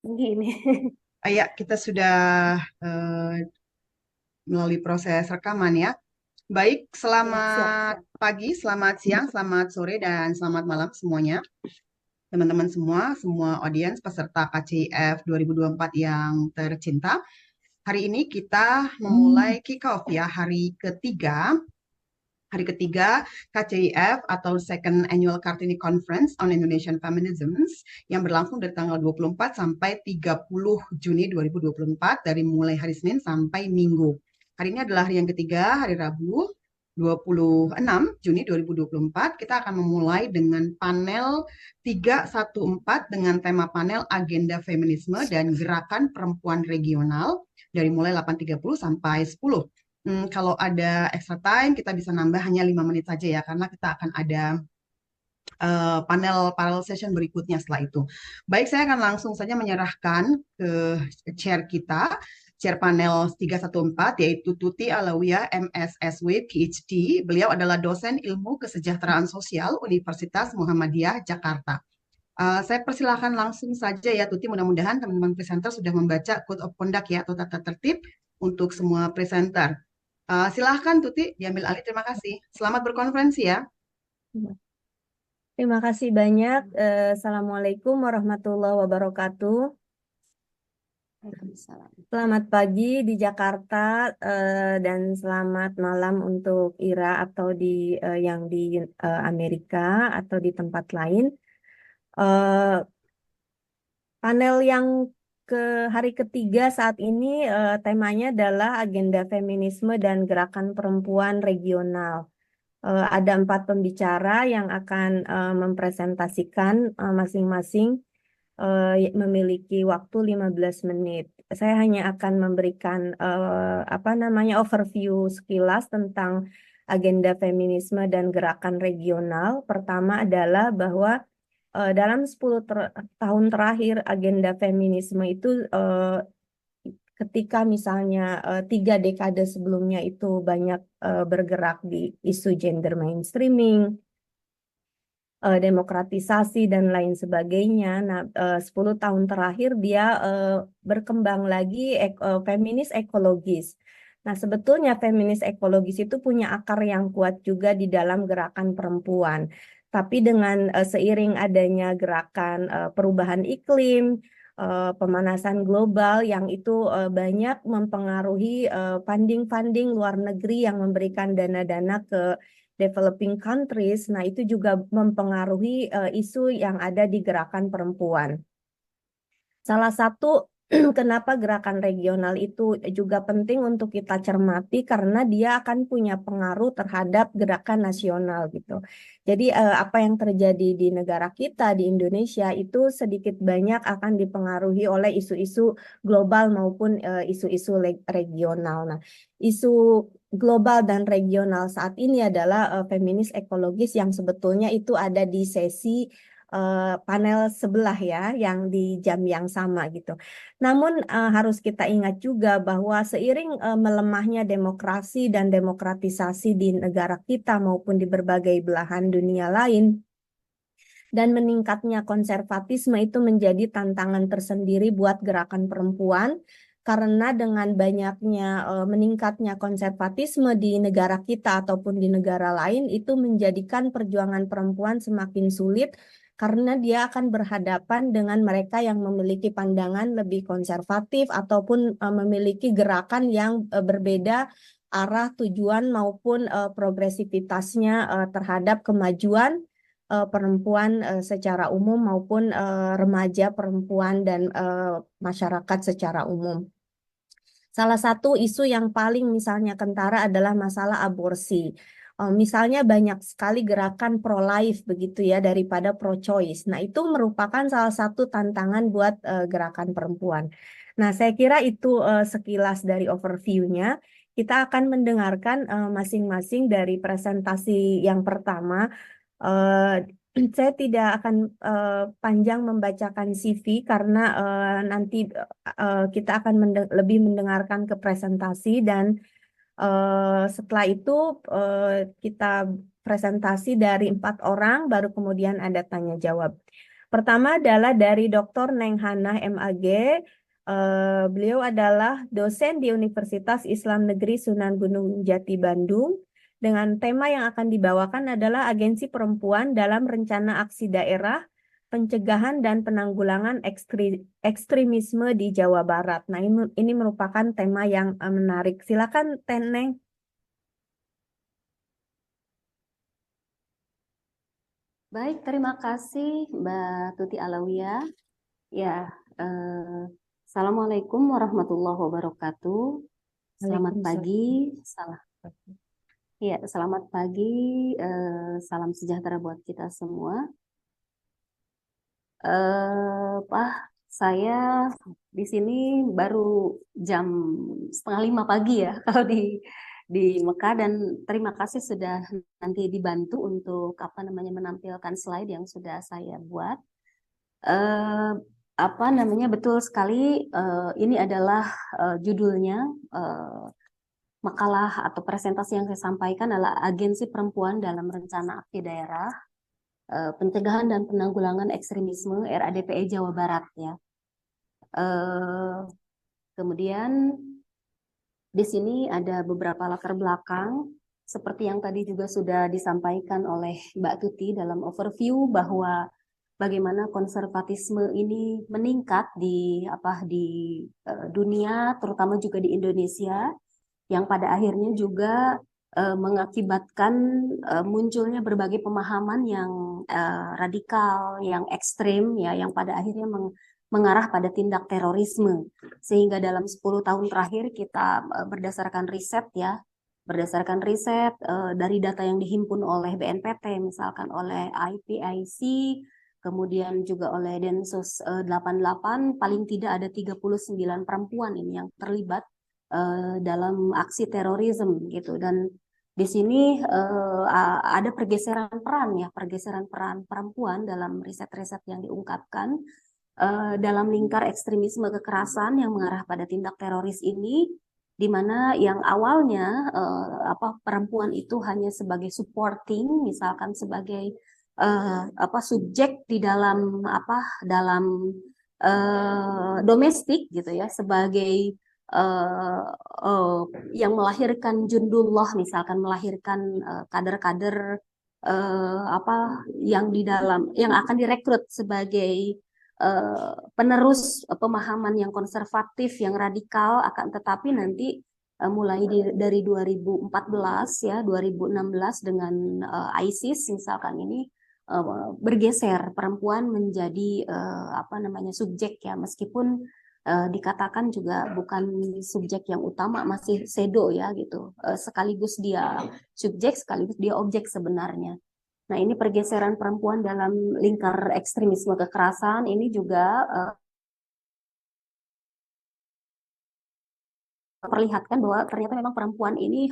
Gini. Ya, kita sudah melalui proses rekaman ya. Baik, Ya, siap, selamat siap. pagi, selamat siang, selamat sore, dan selamat malam semuanya. Teman-teman semua, semua audiens peserta KCIF 2024 yang tercinta. Hari ini kita memulai kick off ya, hari ketiga KCIF atau Second Annual Kartini Conference on Indonesian Feminisms yang berlangsung dari tanggal 24 sampai 30 Juni 2024 dari mulai hari Senin sampai Minggu. Hari ini adalah hari yang ketiga, hari Rabu 26 Juni 2024. Kita akan memulai dengan panel 314 dengan tema panel Agenda Feminisme dan Gerakan Perempuan Regional dari mulai 8.30 sampai 10. Kalau ada extra time, kita bisa nambah hanya 5 menit saja ya, karena kita akan ada panel parallel session berikutnya setelah itu. Baik, saya akan langsung saja menyerahkan ke chair kita, chair panel 314, yaitu Tuti Alawiyah, MSSW, PhD. Beliau adalah dosen ilmu kesejahteraan sosial Universitas Muhammadiyah, Jakarta. Saya persilahkan langsung saja ya, Tuti. Mudah-mudahan teman-teman presenter sudah membaca Code of Conduct ya, atau tata tertib untuk semua presenter. Silahkan Tuti, diambil alih. Terima kasih. Selamat berkonferensi ya. Terima kasih banyak. Assalamualaikum warahmatullahi wabarakatuh. Waalaikumsalam. Selamat pagi di Jakarta dan selamat malam untuk Ira atau di yang di Amerika atau di tempat lain. Eh, Panel yang ke hari ketiga saat ini temanya adalah agenda feminisme dan gerakan perempuan regional. Ada 4 pembicara yang akan mempresentasikan masing-masing memiliki waktu 15 menit. Saya hanya akan memberikan apa namanya overview sekilas tentang agenda feminisme dan gerakan regional. Pertama adalah bahwa dalam 10 tahun terakhir agenda feminisme itu ketika misalnya 3 dekade sebelumnya itu banyak bergerak di isu gender mainstreaming, demokratisasi dan lain sebagainya. Nah, 10 tahun terakhir dia berkembang lagi feminis ekologis. Nah, sebetulnya feminis ekologis itu punya akar yang kuat juga di dalam gerakan perempuan. Tapi dengan seiring adanya gerakan perubahan iklim, pemanasan global yang itu banyak mempengaruhi funding-funding luar negeri yang memberikan dana-dana ke developing countries. Nah, itu juga mempengaruhi isu yang ada di gerakan perempuan. Salah satu kenapa gerakan regional itu juga penting untuk kita cermati karena dia akan punya pengaruh terhadap gerakan nasional gitu. Jadi apa yang terjadi di negara kita di Indonesia itu sedikit banyak akan dipengaruhi oleh isu-isu global maupun isu-isu regional. Nah, isu global dan regional saat ini adalah feminis ekologis yang sebetulnya itu ada di sesi panel sebelah ya, yang di jam yang sama gitu. Namun harus kita ingat juga bahwa seiring melemahnya demokrasi dan demokratisasi di negara kita maupun di berbagai belahan dunia lain, dan meningkatnya konservatisme itu menjadi tantangan tersendiri buat gerakan perempuan karena dengan banyaknya meningkatnya konservatisme di negara kita ataupun di negara lain itu menjadikan perjuangan perempuan semakin sulit karena dia akan berhadapan dengan mereka yang memiliki pandangan lebih konservatif ataupun memiliki gerakan yang berbeda arah tujuan maupun progresivitasnya terhadap kemajuan perempuan secara umum maupun remaja perempuan dan masyarakat secara umum. Salah satu isu yang paling misalnya kentara adalah masalah aborsi. Misalnya banyak sekali gerakan pro-life begitu ya daripada pro-choice. Nah, itu merupakan salah satu tantangan buat gerakan perempuan. Nah, saya kira itu sekilas dari overview-nya. Kita akan mendengarkan masing-masing dari presentasi yang pertama. Saya tidak akan panjang membacakan CV karena nanti kita akan lebih mendengarkan ke presentasi dan setelah itu kita presentasi dari 4 orang, baru kemudian ada tanya jawab. Pertama adalah dari Dr. Neng Hanah MAG. Beliau adalah dosen di Universitas Islam Negeri Sunan Gunung Jati Bandung. Dengan tema yang akan dibawakan adalah Agensi Perempuan dalam Rencana Aksi Daerah, Pencegahan dan Penanggulangan Ekstremisme di Jawa Barat. Nah, ini merupakan tema yang menarik. Silakan, Teneng. Baik, terima kasih Mbak Tuti Alawiyah. Ya, Assalamualaikum warahmatullahi wabarakatuh. Selamat pagi, Waalaikumsalam. selamat pagi, salam sejahtera buat kita semua. Pak, saya di sini baru jam 4:30 pagi ya, kalau di Mekah, dan terima kasih sudah nanti dibantu untuk menampilkan slide yang sudah saya buat. eh, Betul sekali, ini adalah judulnya, eh, makalah atau presentasi yang saya sampaikan adalah Agensi Perempuan dalam Rencana Aksi Daerah, Pencegahan dan Penanggulangan Ekstremisme RADPE Jawa Barat ya. Eh, Kemudian di sini ada beberapa latar belakang seperti yang tadi juga sudah disampaikan oleh Mbak Tuti dalam overview, bahwa bagaimana konservatisme ini meningkat di dunia, terutama juga di Indonesia, yang pada akhirnya juga mengakibatkan munculnya berbagai pemahaman yang radikal, yang ekstrim, ya, yang pada akhirnya mengarah pada tindak terorisme. Sehingga dalam 10 tahun terakhir kita berdasarkan riset dari data yang dihimpun oleh BNPT, misalkan oleh IPIC, kemudian juga oleh Densus 88, paling tidak ada 39 perempuan ini yang terlibat dalam aksi terorisme gitu. Dan di sini ada pergeseran peran perempuan dalam riset-riset yang diungkapkan dalam lingkar ekstremisme kekerasan yang mengarah pada tindak teroris ini, di mana yang awalnya perempuan itu hanya sebagai supporting, misalkan sebagai subjek di dalam domestik gitu ya, sebagai yang melahirkan jundullah, misalkan melahirkan kader-kader yang akan direkrut sebagai penerus pemahaman yang konservatif, yang radikal, akan tetapi nanti mulai dari 2014 ya, 2016 dengan ISIS misalkan ini bergeser perempuan menjadi subjek ya, meskipun dikatakan juga bukan subjek yang utama, masih shadow ya gitu. Sekaligus dia subjek, sekaligus dia objek sebenarnya. Nah, ini pergeseran perempuan dalam lingkar ekstremisme kekerasan ini juga perlihatkan bahwa ternyata memang perempuan ini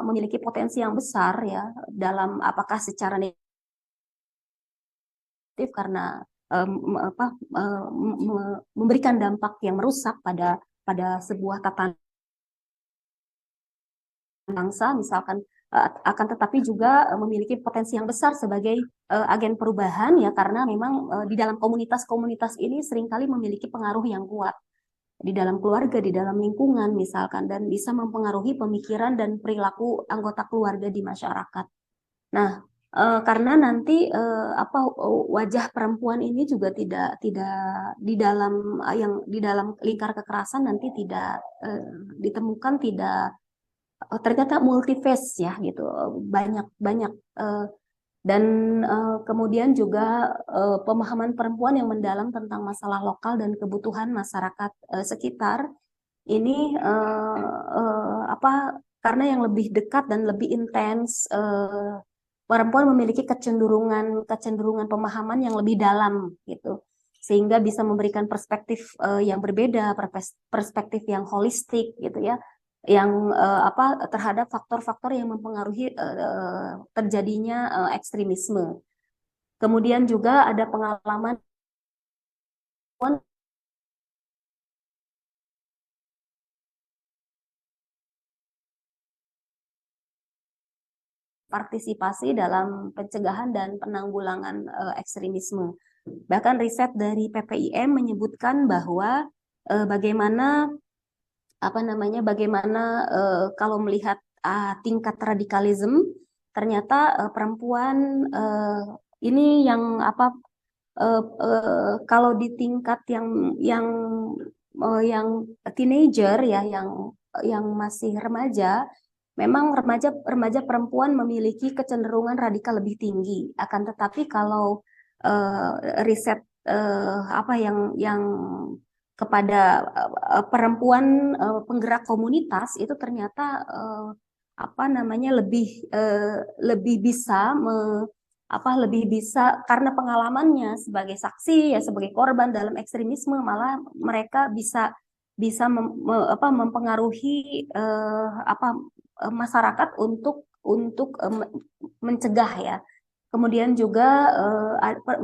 memiliki potensi yang besar ya, dalam apakah secara negatif karena memberikan dampak yang merusak pada sebuah tatanan bangsa misalkan, akan tetapi juga memiliki potensi yang besar sebagai agen perubahan ya, karena memang di dalam komunitas-komunitas ini seringkali memiliki pengaruh yang kuat di dalam keluarga, di dalam lingkungan misalkan, dan bisa mempengaruhi pemikiran dan perilaku anggota keluarga di masyarakat. Nah, karena nanti wajah perempuan ini juga tidak di dalam lingkar kekerasan nanti tidak ditemukan, tidak ternyata multiface ya gitu, banyak banyak dan kemudian juga pemahaman perempuan yang mendalam tentang masalah lokal dan kebutuhan masyarakat sekitar ini karena yang lebih dekat dan lebih intens, perempuan memiliki kecenderungan kecenderungan pemahaman yang lebih dalam gitu, sehingga bisa memberikan perspektif yang berbeda, perspektif yang holistik gitu ya, yang terhadap faktor-faktor yang mempengaruhi terjadinya ekstremisme. Kemudian juga ada pengalaman partisipasi dalam pencegahan dan penanggulangan ekstremisme. Bahkan riset dari PPIM menyebutkan bahwa bagaimana kalau melihat tingkat radikalisme, ternyata perempuan ini yang kalau di tingkat yang teenager ya, yang masih remaja, memang remaja perempuan memiliki kecenderungan radikal lebih tinggi. Akan tetapi kalau riset yang kepada perempuan penggerak komunitas itu ternyata lebih bisa karena pengalamannya sebagai saksi ya, sebagai korban dalam ekstremisme, malah mereka bisa bisa mempengaruhi masyarakat untuk mencegah ya. Kemudian juga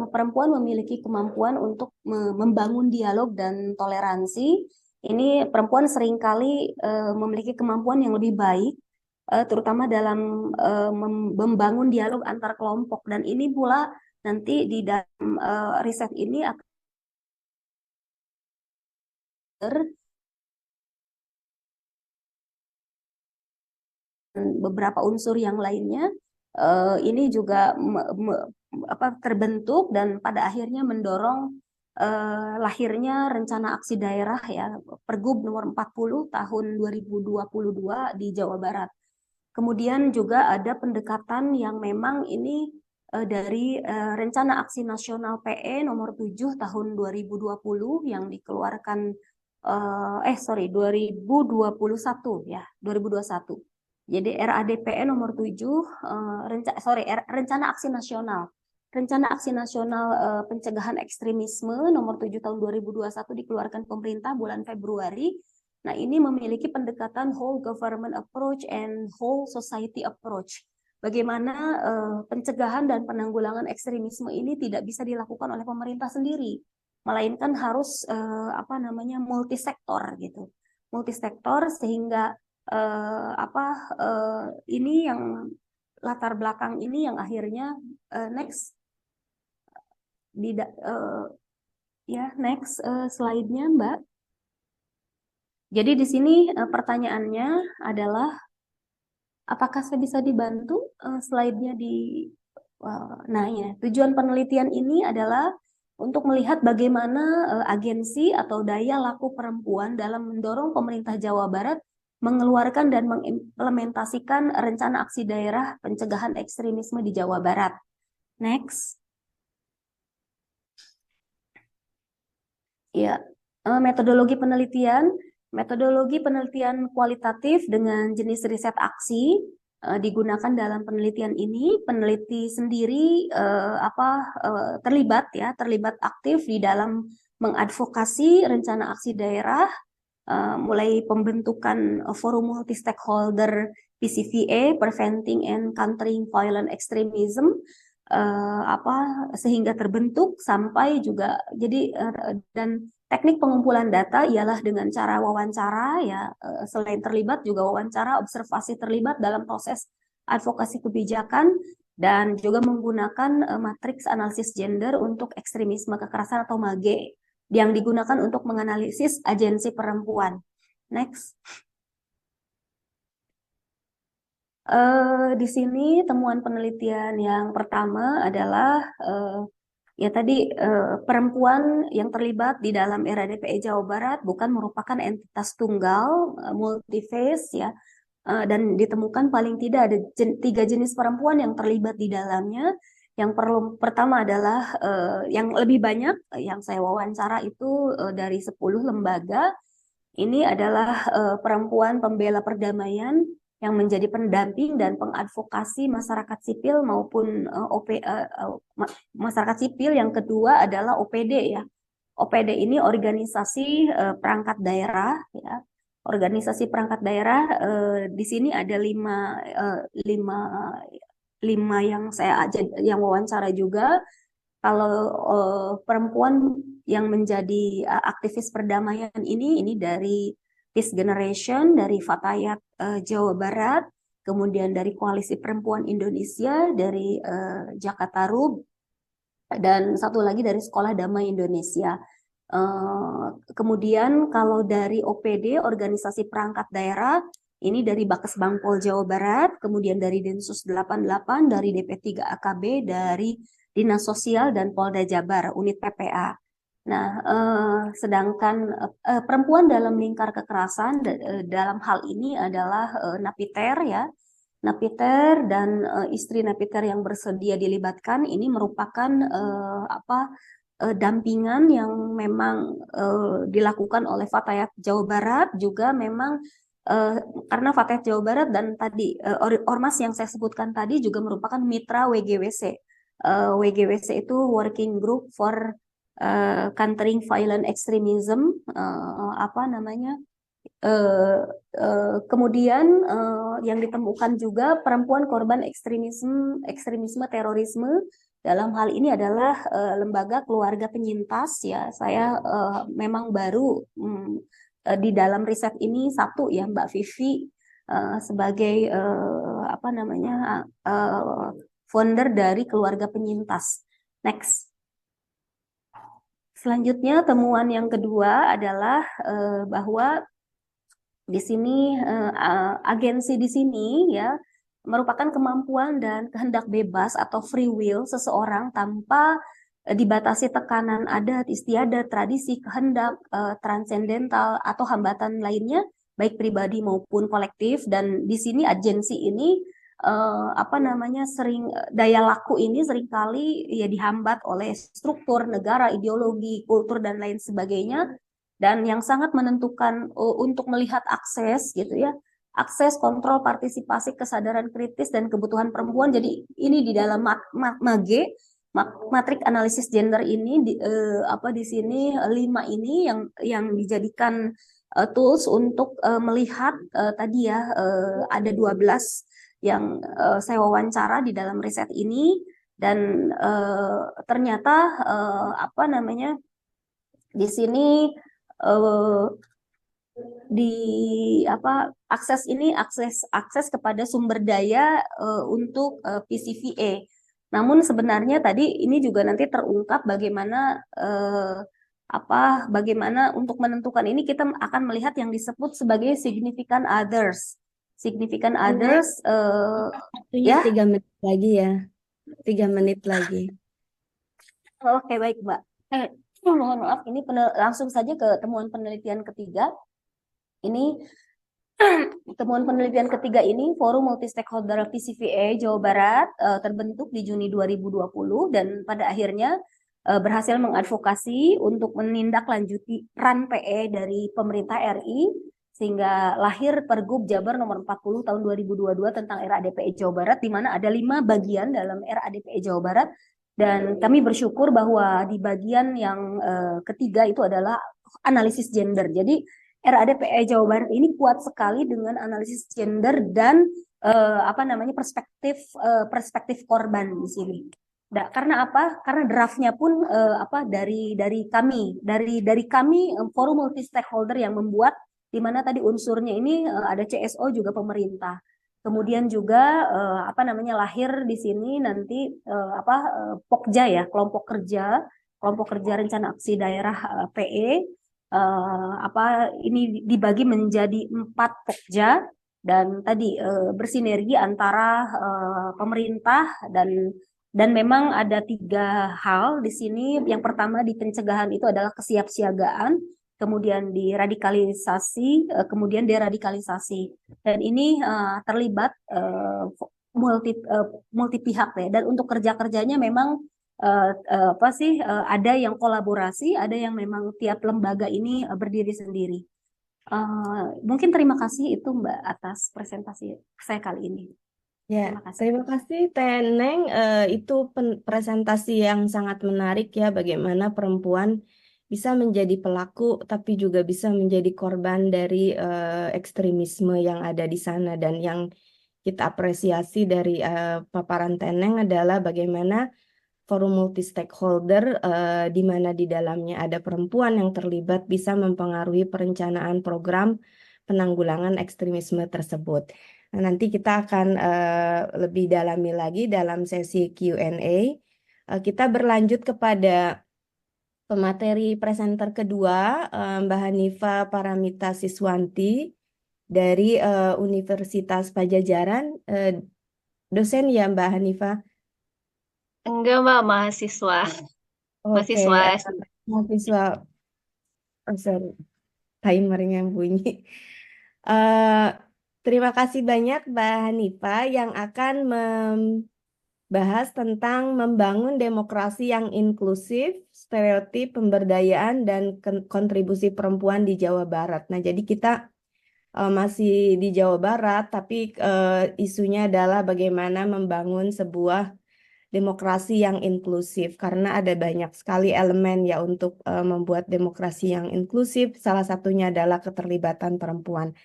perempuan memiliki kemampuan untuk membangun dialog dan toleransi. Ini perempuan seringkali memiliki kemampuan yang lebih baik, terutama dalam membangun dialog antar kelompok. Dan ini pula nanti di dalam riset ini akan beberapa unsur yang lainnya ini juga terbentuk dan pada akhirnya mendorong lahirnya rencana aksi daerah ya, Pergub nomor 40 tahun 2022 di Jawa Barat. Kemudian juga ada pendekatan yang memang ini dari rencana aksi nasional PE nomor 7 tahun 2020 yang dikeluarkan 2021 ya, 2021. Jadi RADPE nomor 7 rencana aksi nasional. Rencana Aksi Nasional Pencegahan Ekstremisme nomor 7 tahun 2021 dikeluarkan pemerintah bulan Februari. Nah, ini memiliki pendekatan whole government approach and whole society approach. Bagaimana pencegahan dan penanggulangan ekstremisme ini tidak bisa dilakukan oleh pemerintah sendiri, melainkan harus multisektor gitu. Multisektor sehingga ini yang latar belakang ini yang akhirnya next slide-nya Mbak. Jadi di sini pertanyaannya adalah apakah saya bisa dibantu slide-nya tujuan penelitian ini adalah untuk melihat bagaimana agensi atau daya laku perempuan dalam mendorong pemerintah Jawa Barat mengeluarkan dan mengimplementasikan rencana aksi daerah pencegahan ekstremisme di Jawa Barat. Next. Ya, metodologi penelitian kualitatif dengan jenis riset aksi digunakan dalam penelitian ini. Peneliti sendiri terlibat aktif di dalam mengadvokasi rencana aksi daerah, mulai pembentukan forum multi stakeholder PCVA Preventing and Countering Violent Extremism sehingga terbentuk sampai juga dan teknik pengumpulan data ialah dengan cara wawancara ya, selain terlibat juga wawancara, observasi terlibat dalam proses advokasi kebijakan dan juga menggunakan matriks analisis gender untuk ekstremisme kekerasan atau MAGE yang digunakan untuk menganalisis agensi perempuan. Next. Di sini temuan penelitian yang pertama adalah perempuan yang terlibat di dalam RADPE Jawa Barat bukan merupakan entitas tunggal, multi-phase ya, dan ditemukan paling tidak ada 3 jenis perempuan yang terlibat di dalamnya. Yang pertama adalah yang lebih banyak yang saya wawancara itu dari 10 lembaga. Ini adalah perempuan pembela perdamaian yang menjadi pendamping dan pengadvokasi masyarakat sipil maupun masyarakat sipil. Yang kedua adalah OPD ya. OPD ini organisasi perangkat daerah ya. Organisasi perangkat daerah di sini ada 5 yang saya wawancara juga. Kalau perempuan yang menjadi aktivis perdamaian ini dari Peace Generation, dari Fatayat Jawa Barat, kemudian dari Koalisi Perempuan Indonesia, dari Jakarta Rub, dan satu lagi dari Sekolah Damai Indonesia. Kemudian kalau dari OPD, organisasi perangkat daerah, ini dari Bakesbang Pol Jawa Barat, kemudian dari Densus 88, dari DP3 AKB, dari Dinas Sosial dan Polda Jabar, unit PPA. Nah, sedangkan perempuan dalam lingkar kekerasan dalam hal ini adalah napiter ya. Napiter dan istri napiter yang bersedia dilibatkan ini merupakan dampingan yang memang dilakukan oleh Fatayat Jawa Barat, juga memang karena Fatayat Jawa Barat dan tadi ormas yang saya sebutkan tadi juga merupakan mitra WGWC. WGWC itu Working Group for Countering Violent Extremism, kemudian yang ditemukan juga perempuan korban ekstremisme terorisme. Dalam hal ini adalah lembaga keluarga penyintas ya. Saya memang baru di dalam riset ini satu ya, Mbak Vivi sebagai founder dari keluarga penyintas. Next. Selanjutnya temuan yang kedua adalah bahwa di sini agensi di sini ya merupakan kemampuan dan kehendak bebas atau free will seseorang tanpa dibatasi tekanan adat, istiadat, tradisi, kehendak transendental atau hambatan lainnya baik pribadi maupun kolektif. Dan di sini agensi ini daya laku ini seringkali ya dihambat oleh struktur negara, ideologi, kultur dan lain sebagainya. Dan yang sangat menentukan untuk melihat akses gitu ya, akses, kontrol, partisipasi, kesadaran kritis dan kebutuhan perempuan. Jadi ini di dalam MAGE, matrik analisis gender ini di sini 5 ini yang dijadikan tools untuk melihat tadi ya ada 12 yang saya wawancara di dalam riset ini. Dan ternyata di sini akses kepada sumber daya untuk PCVA. Namun sebenarnya tadi ini juga nanti terungkap bagaimana untuk menentukan ini kita akan melihat yang disebut sebagai significant others. Significant others Waktunya ya. 3 menit lagi ya. 3 menit lagi. Oke, baik, Mbak. Mohon maaf, ini langsung saja ke temuan penelitian ketiga. Ini temuan penelitian ketiga ini Forum Multi Stakeholder PCVA Jawa Barat terbentuk di Juni 2020 dan pada akhirnya berhasil mengadvokasi untuk menindaklanjuti RAN PE dari pemerintah RI sehingga lahir Pergub Jabar nomor 40 tahun 2022 tentang RADPE Jawa Barat, di mana ada 5 bagian dalam RADPE Jawa Barat. Dan kami bersyukur bahwa di bagian yang ketiga itu adalah analisis gender. Jadi RADPE Jawa Barat ini kuat sekali dengan analisis gender dan perspektif korban di sini. Karena apa? Karena draftnya pun dari kami Forum Multi Stakeholder yang membuat, di mana tadi unsurnya ini ada CSO juga pemerintah. Kemudian juga lahir di sini nanti Pokja ya, kelompok kerja rencana aksi daerah PE. Ini dibagi menjadi 4 Pokja dan tadi bersinergi antara pemerintah dan memang ada 3 hal di sini. Yang pertama di pencegahan itu adalah kesiapsiagaan, kemudian diradikalisasi, kemudian deradikalisasi. Dan ini terlibat multi pihak ya. Dan untuk kerja-kerjanya memang ada yang kolaborasi, ada yang memang tiap lembaga ini berdiri sendiri. Mungkin terima kasih itu Mbak atas presentasi saya kali ini. Ya, Terima kasih. terima kasih Teneng. Itu presentasi yang sangat menarik ya, bagaimana perempuan bisa menjadi pelaku tapi juga bisa menjadi korban dari ekstremisme yang ada di sana. Dan yang kita apresiasi dari paparan Teneng adalah bagaimana forum multi stakeholder di mana di dalamnya ada perempuan yang terlibat bisa mempengaruhi perencanaan program penanggulangan ekstremisme tersebut. Nah, nanti kita akan lebih dalami lagi dalam sesi Q&A. Kita berlanjut kepada pemateri presenter kedua, Mbak Hanifa Paramita Siswanti dari Universitas Pajajaran. Dosen ya Mbak Hanifa? Enggak, Mbak, mahasiswa. Oke, Mahasiswa. mahasiswa, oh sorry, timernya yang bunyi. Eh, Terima kasih banyak Mbak Hanifa yang akan membahas tentang membangun demokrasi yang inklusif, stereotip pemberdayaan dan kontribusi perempuan di Jawa Barat. Nah, jadi kita masih di Jawa Barat, tapi isunya adalah bagaimana membangun sebuah demokrasi yang inklusif, karena ada banyak sekali elemen ya untuk membuat demokrasi yang inklusif. Salah satunya adalah keterlibatan perempuan.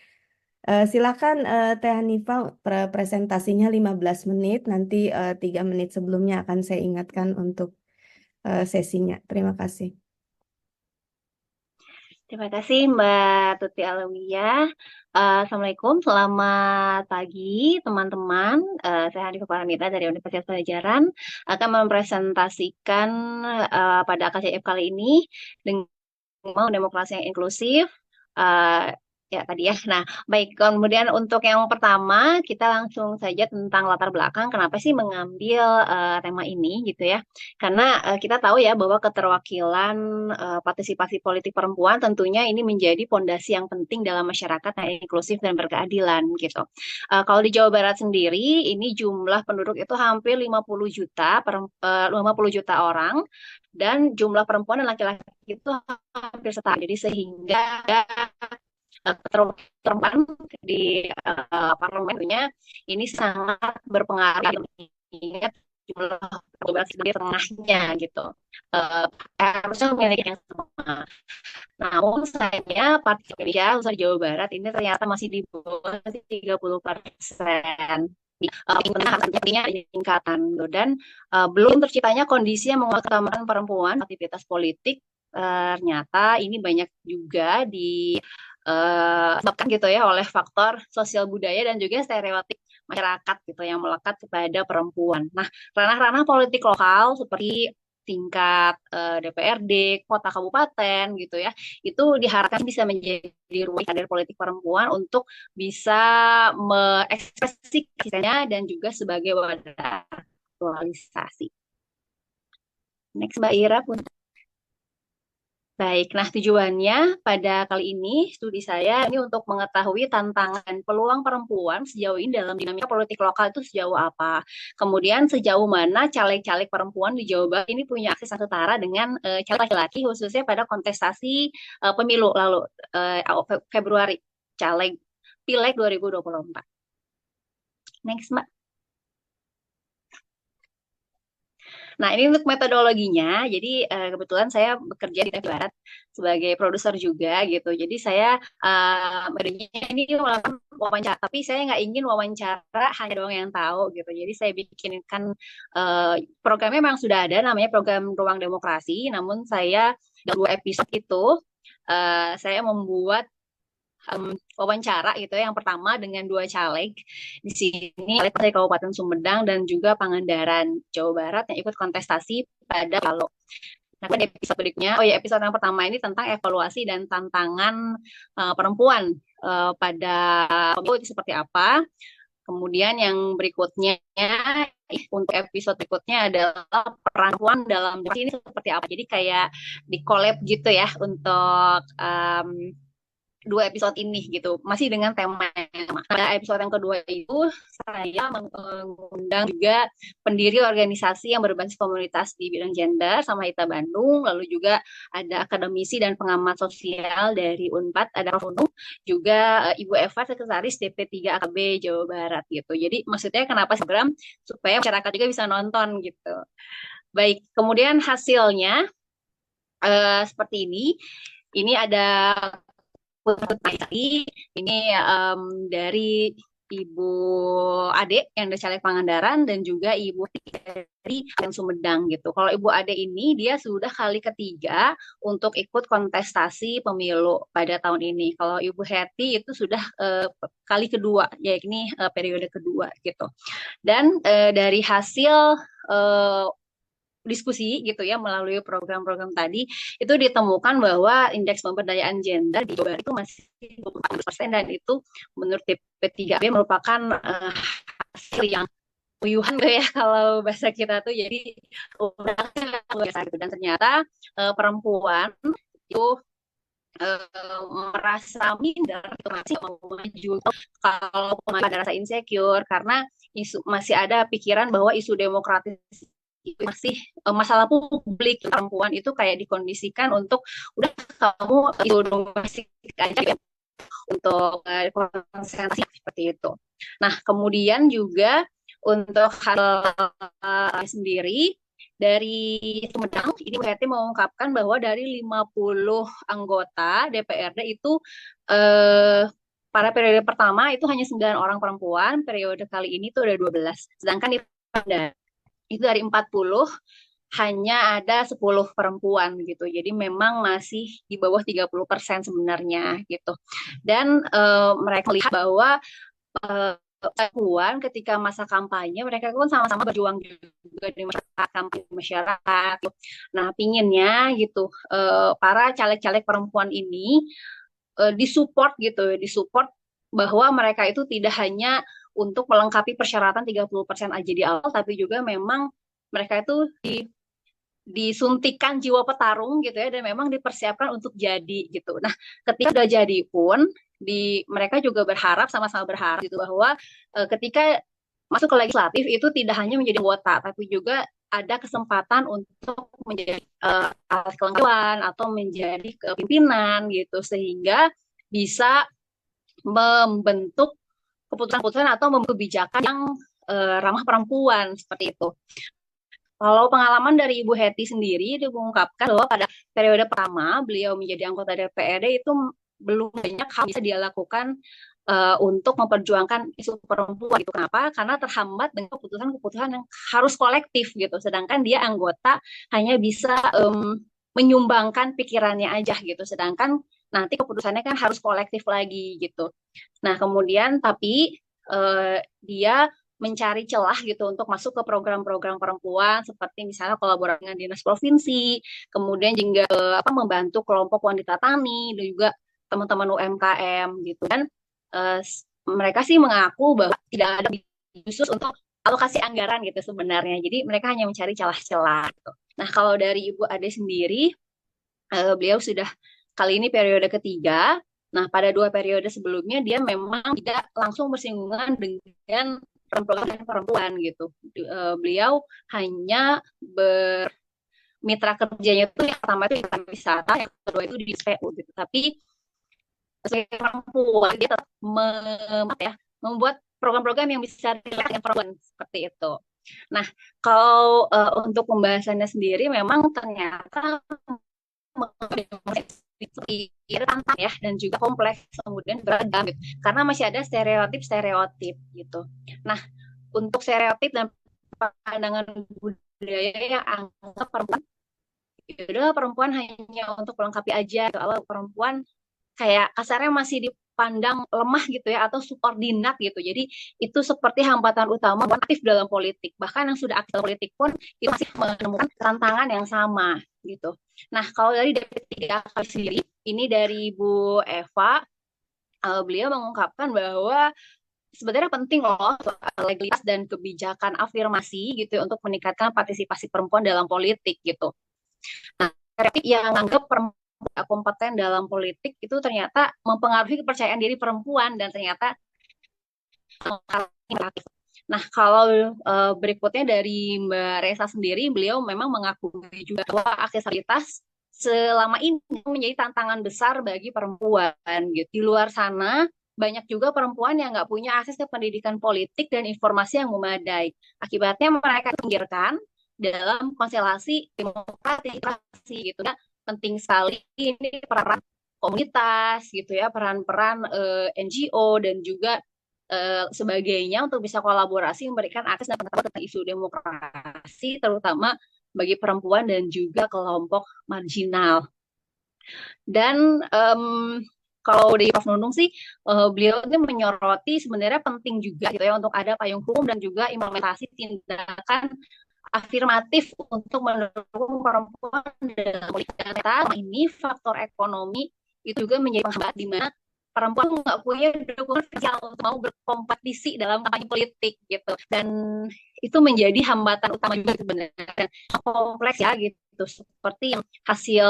Silakan Teh Hanifah, presentasinya 15 menit, nanti 3 menit sebelumnya akan saya ingatkan untuk sesinya. Terima kasih. Terima kasih Mbak Tuti Alawiyah. Assalamualaikum, selamat pagi teman-teman. Saya Hanifah Paramita dari Universitas Pajajaran akan mempresentasikan pada KCF kali ini dengan demokrasi yang inklusif. Eh, Ya tadi ya. Nah, baik. Kemudian untuk yang pertama, kita langsung saja tentang latar belakang. Kenapa sih mengambil tema ini gitu ya? Karena kita tahu ya bahwa keterwakilan partisipasi politik perempuan tentunya ini menjadi fondasi yang penting dalam masyarakat yang inklusif dan berkeadilan gitu. Kalau di Jawa Barat sendiri, ini jumlah penduduk itu hampir 50 juta, 50 juta orang, dan jumlah perempuan dan laki-laki itu hampir setara. Jadi sehingga perempuan di parlemennya ini sangat berpengaruh, mengingat jumlah petugas di tengahnya gitu. Harusnya memiliki yang sama. Namun sayangnya Partai Indonesia khususnya Jawa Barat ini ternyata masih di bawah 30%. Artinya ada peningkatan dan belum terciptanya kondisi yang mengutamakan perempuan aktivitas politik. Ternyata ini banyak juga disebabkan gitu ya oleh faktor sosial budaya dan juga stereotip masyarakat gitu yang melekat kepada perempuan. Nah, ranah-ranah politik lokal seperti tingkat DPRD, kota kabupaten gitu ya, itu diharapkan bisa menjadi ruang kader politik perempuan untuk bisa mengekspresikannya dan juga sebagai wadah aktualisasi. Next, Mbak Ira. Baik, nah tujuannya pada kali ini studi saya ini untuk mengetahui tantangan dan peluang perempuan sejauh ini dalam dinamika politik lokal itu sejauh apa. Kemudian sejauh mana caleg-caleg perempuan di Jawa Barat ini punya akses yang setara dengan caleg laki-laki khususnya pada kontestasi pemilu lalu Februari caleg Pileg 2024. Next, Mbak. Nah, ini untuk metodologinya. Jadi kebetulan saya bekerja di TV Barat sebagai produser juga gitu. Jadi saya metodenya ini melakukan wawancara, tapi saya nggak ingin wawancara hanya doang yang tahu gitu. Jadi saya bikinkan programnya memang sudah ada, namanya program Ruang Demokrasi. Namun saya dalam 2 episode itu saya membuat wawancara gitu. Yang pertama dengan 2 caleg di sini dari Kabupaten Sumedang dan juga Pangandaran Jawa Barat yang ikut kontestasi pada lalu. Nah, pada episode berikutnya, episode yang pertama ini tentang evaluasi dan tantangan perempuan pada pemilu itu seperti apa. Kemudian yang berikutnya untuk episode berikutnya adalah perempuan dalam demokrasi ini seperti apa. Jadi kayak di collab gitu ya untuk 2 episode ini gitu, masih dengan tema yang sama. Pada episode yang kedua itu saya mengundang juga pendiri organisasi yang berbasis komunitas di bidang gender sama Ita Bandung, lalu juga ada akademisi dan pengamat sosial dari Unpad, ada Prof. Untung, juga Ibu Eva, sekretaris DP3 AKB Jawa Barat gitu. Jadi maksudnya kenapa program supaya masyarakat juga bisa nonton gitu. Baik, kemudian hasilnya seperti ini. Ini ada ini dari Ibu Ade yang dari caleg Pangandaran dan juga Ibu dari Sumedang gitu. Kalau Ibu Ade ini dia sudah kali ketiga untuk ikut kontestasi pemilu pada tahun ini. Kalau Ibu Heti itu sudah kali kedua, ya ini periode kedua gitu. Dan dari hasil diskusi gitu ya melalui program-program tadi itu ditemukan bahwa indeks pemberdayaan gender di Jawa Barat itu masih 20% dan itu menurut TP3B merupakan hasil yang uyuhan gitu ya kalau bahasa kita tuh jadi udah luar biasa gitu dan ternyata perempuan itu merasa minder itu masih mau maju kalau ada rasa insecure karena masih ada pikiran bahwa isu demokratis itu masih masalah publik perempuan itu kayak dikondisikan untuk udah kamu isu domestik aja ya, untuk konsentrasi seperti itu. Nah kemudian juga untuk hal sendiri dari Sumedang, ini Bu Hetty mengungkapkan bahwa dari 50 anggota DPRD itu pada periode pertama itu hanya 9 orang perempuan, periode kali ini itu ada 12. Sedangkan di Pemda itu dari 40 hanya ada 10 perempuan gitu. Jadi memang masih di bawah 30% sebenarnya gitu. Dan mereka lihat bahwa perempuan ketika masa kampanye mereka kan sama-sama berjuang juga di masyarakat kampanye masyarakat. Nah, pinginnya gitu para caleg-caleg perempuan ini disupport gitu, disupport bahwa mereka itu tidak hanya untuk melengkapi persyaratan 30% aja di awal, tapi juga memang mereka itu disuntikan jiwa petarung gitu ya dan memang dipersiapkan untuk jadi gitu. Nah, ketika sudah jadi pun mereka juga berharap sama-sama berharap gitu bahwa ketika masuk ke legislatif itu tidak hanya menjadi anggota tapi juga ada kesempatan untuk menjadi alat kelengkapan atau menjadi kepimpinan gitu sehingga bisa membentuk keputusan-keputusan atau membentuk kebijakan yang ramah perempuan seperti itu. Kalau pengalaman dari Ibu Hetty sendiri diungkapkan bahwa pada periode pertama beliau menjadi anggota DPRD itu belum banyak hal bisa dia lakukan untuk memperjuangkan isu perempuan gitu. Kenapa? Karena terhambat dengan keputusan-keputusan yang harus kolektif gitu. Sedangkan dia anggota hanya bisa menyumbangkan pikirannya aja gitu. Sedangkan nanti keputusannya kan harus kolektif lagi gitu. Nah kemudian tapi dia mencari celah gitu untuk masuk ke program-program perempuan seperti misalnya kolaborasi dengan dinas provinsi, kemudian juga membantu kelompok wanita tani dan juga teman-teman UMKM gitu. Dan mereka sih mengaku bahwa tidak ada khusus untuk alokasi anggaran gitu sebenarnya. Jadi mereka hanya mencari celah-celah gitu. Nah, kalau dari Ibu Ade sendiri beliau sudah kali ini periode ketiga. Nah, pada 2 periode sebelumnya dia memang tidak langsung bersinggungan dengan perempuan gitu. Beliau hanya bermitra kerjanya itu yang pertama itu di pariwisata, yang kedua itu di SPU gitu. Tapi sebagai perempuan dia tetap membuat program-program yang bisa dilihat dengan perempuan seperti itu. Nah, kalau untuk pembahasannya sendiri memang ternyata tantang ya dan juga kompleks kemudian beragam gitu. Karena masih ada stereotip gitu. Nah, untuk stereotip dan pandangan budaya yang anggap perempuan hanya untuk melengkapi aja gitu. Atau perempuan kayak kasarnya masih dipandang lemah gitu ya atau subordinat gitu. Jadi itu seperti hambatan utama aktif dalam politik. Bahkan yang sudah aktif dalam politik pun itu masih menemukan tantangan yang sama gitu. Nah, kalau dari DP3 sendiri, ini dari Bu Eva, beliau mengungkapkan bahwa sebenarnya penting loh legalitas dan kebijakan afirmasi gitu untuk meningkatkan partisipasi perempuan dalam politik gitu. Nah, yang anggap perempuan kompeten dalam politik itu ternyata mempengaruhi kepercayaan diri perempuan dan ternyata Nah, kalau berikutnya dari Mbak Resa sendiri, beliau memang mengakui juga bahwa aksesibilitas selama ini menjadi tantangan besar bagi perempuan. Gitu. Di luar sana, banyak juga perempuan yang nggak punya akses ke pendidikan politik dan informasi yang memadai. Akibatnya mereka pinggirkan dalam konstelasi demokrasi gitu ya. Penting sekali ini peran komunitas gitu ya, peran-peran NGO dan juga sebagainya untuk bisa kolaborasi memberikan akses dan pengetahuan tentang isu demokrasi terutama bagi perempuan dan juga kelompok marginal. Dan kalau dari Prof. Nunung sih beliau ini menyoroti sebenarnya penting juga gitu ya untuk ada payung hukum dan juga implementasi tindakan afirmatif untuk mendukung perempuan dalam politik. Ternyata ini faktor ekonomi itu juga menjadi penghambat di mana perempuan nggak punya dukungan finansial untuk mau berkompetisi dalam kampanye politik gitu, dan itu menjadi hambatan utama juga sebenarnya, dan kompleks ya gitu, seperti yang hasil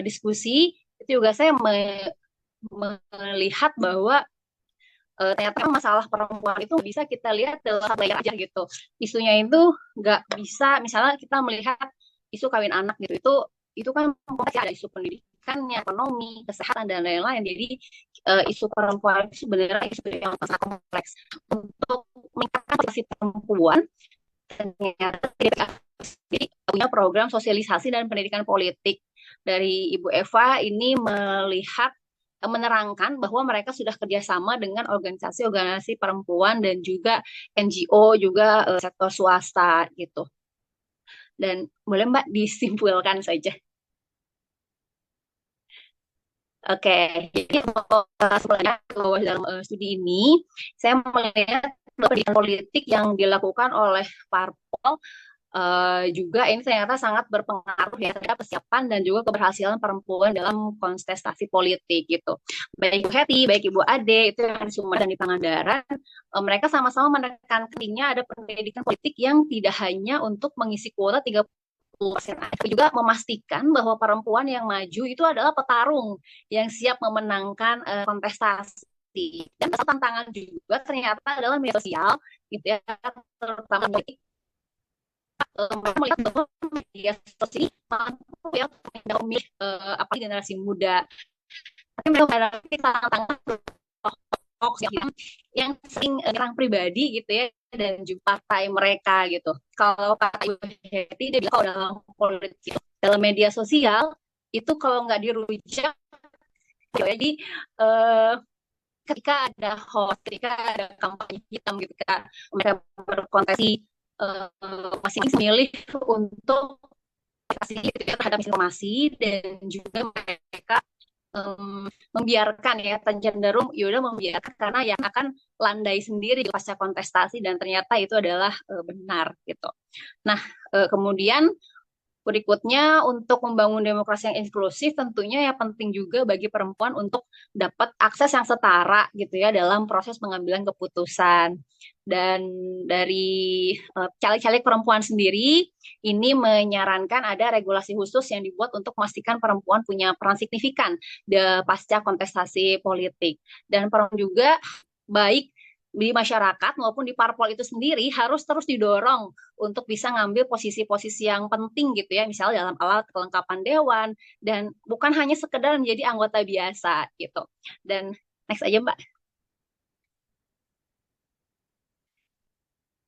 diskusi itu juga saya melihat bahwa ternyata masalah perempuan itu bisa kita lihat dalam satu layer aja gitu. Isunya itu nggak bisa, misalnya kita melihat isu kawin anak gitu, itu kan masih ada isu pendidikannya, ekonomi, kesehatan dan lain-lain. Jadi isu perempuan itu sebenarnya isu yang sangat kompleks. Untuk meningkatkan posisi perempuan, ternyata tidak. Jadi punya program sosialisasi dan pendidikan politik dari Ibu Eva ini menerangkan bahwa mereka sudah kerjasama dengan organisasi-organisasi perempuan dan juga NGO, juga sektor swasta gitu. Dan boleh Mbak disimpulkan saja. Oke, jadi sebenarnya bahwa dalam studi ini saya melihat pendidikan politik yang dilakukan oleh parpol juga ini ternyata sangat berpengaruh ya terhadap kesiapan dan juga keberhasilan perempuan dalam kontestasi politik gitu. Baik Ibu Heti, baik Ibu Ade itu yang di Sumber dan di Pangandaran, mereka sama-sama menekan pentingnya ada pendidikan politik yang tidak hanya untuk mengisi kuota 30%, tapi juga memastikan bahwa perempuan yang maju itu adalah petarung yang siap memenangkan kontestasi. Dan tantangan juga ternyata adalah media sosial gitu ya, terutama melihat bahwa media sosial ini mampu ya memilih apalagi generasi muda, tapi mereka menghadapi tantangan hoax yang sering menyerang pribadi gitu ya, dan juga partai mereka gitu. Kalau kata Ibu Hetty, dia bilang kalau dalam politik, dalam media sosial itu kalau nggak dirujak, jadi ketika ada hoax, ketika ada kampanye hitam gitu, ketika mereka berkontestasi masih memilih untuk kasih gitu ya terhadap informasi, dan juga mereka membiarkan ya, cenderung yaudah membiarkan karena yang akan landai sendiri di pasca kontestasi, dan ternyata itu adalah benar gitu. Nah, kemudian berikutnya untuk membangun demokrasi yang inklusif tentunya ya penting juga bagi perempuan untuk dapat akses yang setara gitu ya dalam proses pengambilan keputusan. Dan dari caleg-caleg perempuan sendiri ini menyarankan ada regulasi khusus yang dibuat untuk memastikan perempuan punya peran signifikan di pasca kontestasi politik. Dan perempuan juga baik di masyarakat maupun di parpol itu sendiri harus terus didorong untuk bisa ngambil posisi-posisi yang penting gitu ya, misalnya dalam alat kelengkapan dewan, dan bukan hanya sekedar menjadi anggota biasa gitu. Dan next aja Mbak.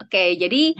Oke, jadi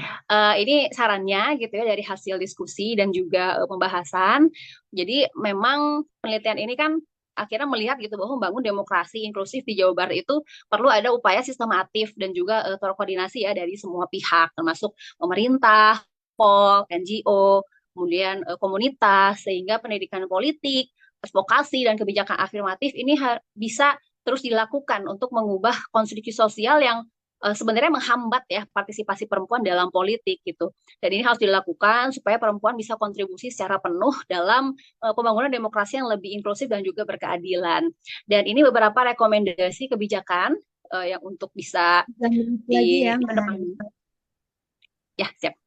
ini sarannya gitu ya dari hasil diskusi dan juga pembahasan. Jadi memang penelitian ini kan akhirnya melihat gitu bahwa membangun demokrasi inklusif di Jawa Barat itu perlu ada upaya sistematif dan juga terkoordinasi ya dari semua pihak, termasuk pemerintah, POL, NGO, kemudian komunitas, sehingga pendidikan politik, advokasi dan kebijakan afirmatif ini bisa terus dilakukan untuk mengubah konstruksi sosial yang sebenarnya menghambat ya partisipasi perempuan dalam politik gitu. Dan ini harus dilakukan supaya perempuan bisa kontribusi secara penuh dalam pembangunan demokrasi yang lebih inklusif dan juga berkeadilan. Dan ini beberapa rekomendasi kebijakan yang untuk bisa lagi ya Mbak. Ya, siap.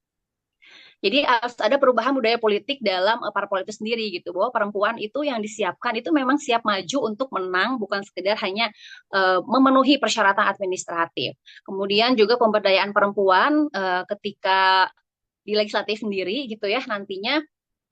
Jadi harus ada perubahan budaya politik dalam parpol itu sendiri gitu, bahwa perempuan itu yang disiapkan itu memang siap maju untuk menang, bukan sekedar hanya memenuhi persyaratan administratif. Kemudian juga pemberdayaan perempuan ketika di legislatif sendiri gitu ya, nantinya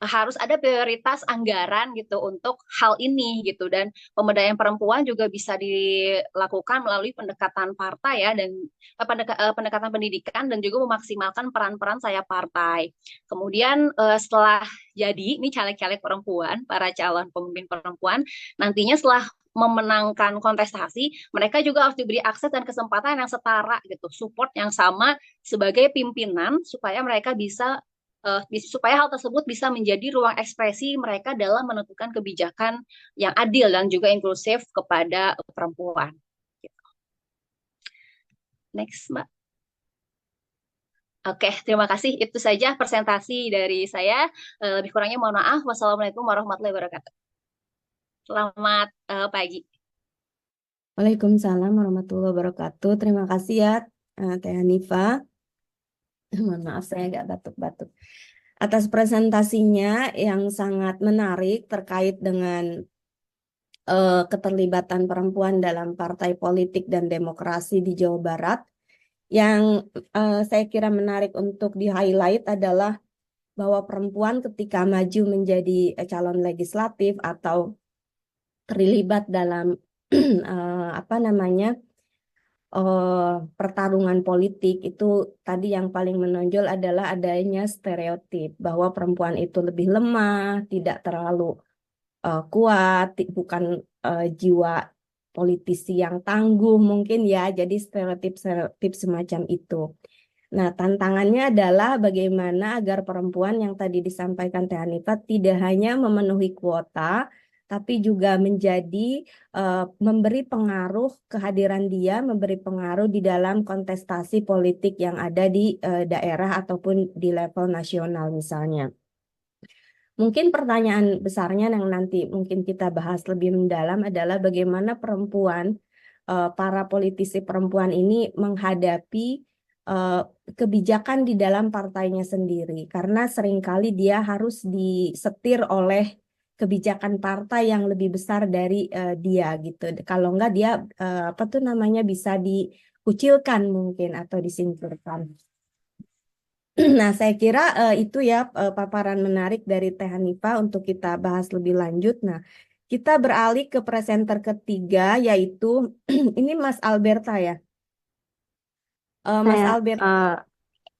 harus ada prioritas anggaran gitu untuk hal ini gitu, dan pemberdayaan perempuan juga bisa dilakukan melalui pendekatan partai ya, dan pendekatan pendidikan dan juga memaksimalkan peran-peran sayap partai. Kemudian setelah jadi ini caleg-caleg perempuan, para calon pemimpin perempuan, nantinya setelah memenangkan kontestasi, mereka juga harus diberi akses dan kesempatan yang setara gitu, support yang sama sebagai pimpinan supaya mereka bisa supaya hal tersebut bisa menjadi ruang ekspresi mereka dalam menentukan kebijakan yang adil dan juga inklusif kepada perempuan. Next, Mbak. Oke, terima kasih. Itu saja presentasi dari saya. Lebih kurangnya mohon maaf. Wassalamualaikum warahmatullahi wabarakatuh. Selamat pagi. Waalaikumsalam warahmatullahi wabarakatuh. Terima kasih ya, Teh Hanifa. Mohon maaf saya agak batuk-batuk. Atas presentasinya yang sangat menarik terkait dengan keterlibatan perempuan dalam partai politik dan demokrasi di Jawa Barat. Yang saya kira menarik untuk di-highlight adalah bahwa perempuan ketika maju menjadi calon legislatif atau terlibat dalam apa namanya pertarungan politik itu tadi yang paling menonjol adalah adanya stereotip bahwa perempuan itu lebih lemah, tidak terlalu kuat, bukan jiwa politisi yang tangguh mungkin ya, jadi stereotip semacam itu. Nah, tantangannya adalah bagaimana agar perempuan yang tadi disampaikan Teh Hanifah tidak hanya memenuhi kuota, tapi juga menjadi memberi pengaruh kehadiran dia, memberi pengaruh di dalam kontestasi politik yang ada di daerah ataupun di level nasional misalnya. Mungkin pertanyaan besarnya yang nanti mungkin kita bahas lebih mendalam adalah bagaimana perempuan, para politisi perempuan ini menghadapi kebijakan di dalam partainya sendiri. Karena seringkali dia harus disetir oleh kebijakan partai yang lebih besar dari dia gitu. Kalau enggak dia apa tuh namanya bisa dikucilkan mungkin atau disingkirkan. Nah, saya kira itu ya paparan menarik dari Teh Hanifah untuk kita bahas lebih lanjut. Nah, kita beralih ke presenter ketiga yaitu ini Mas Alberta ya. Mas Saya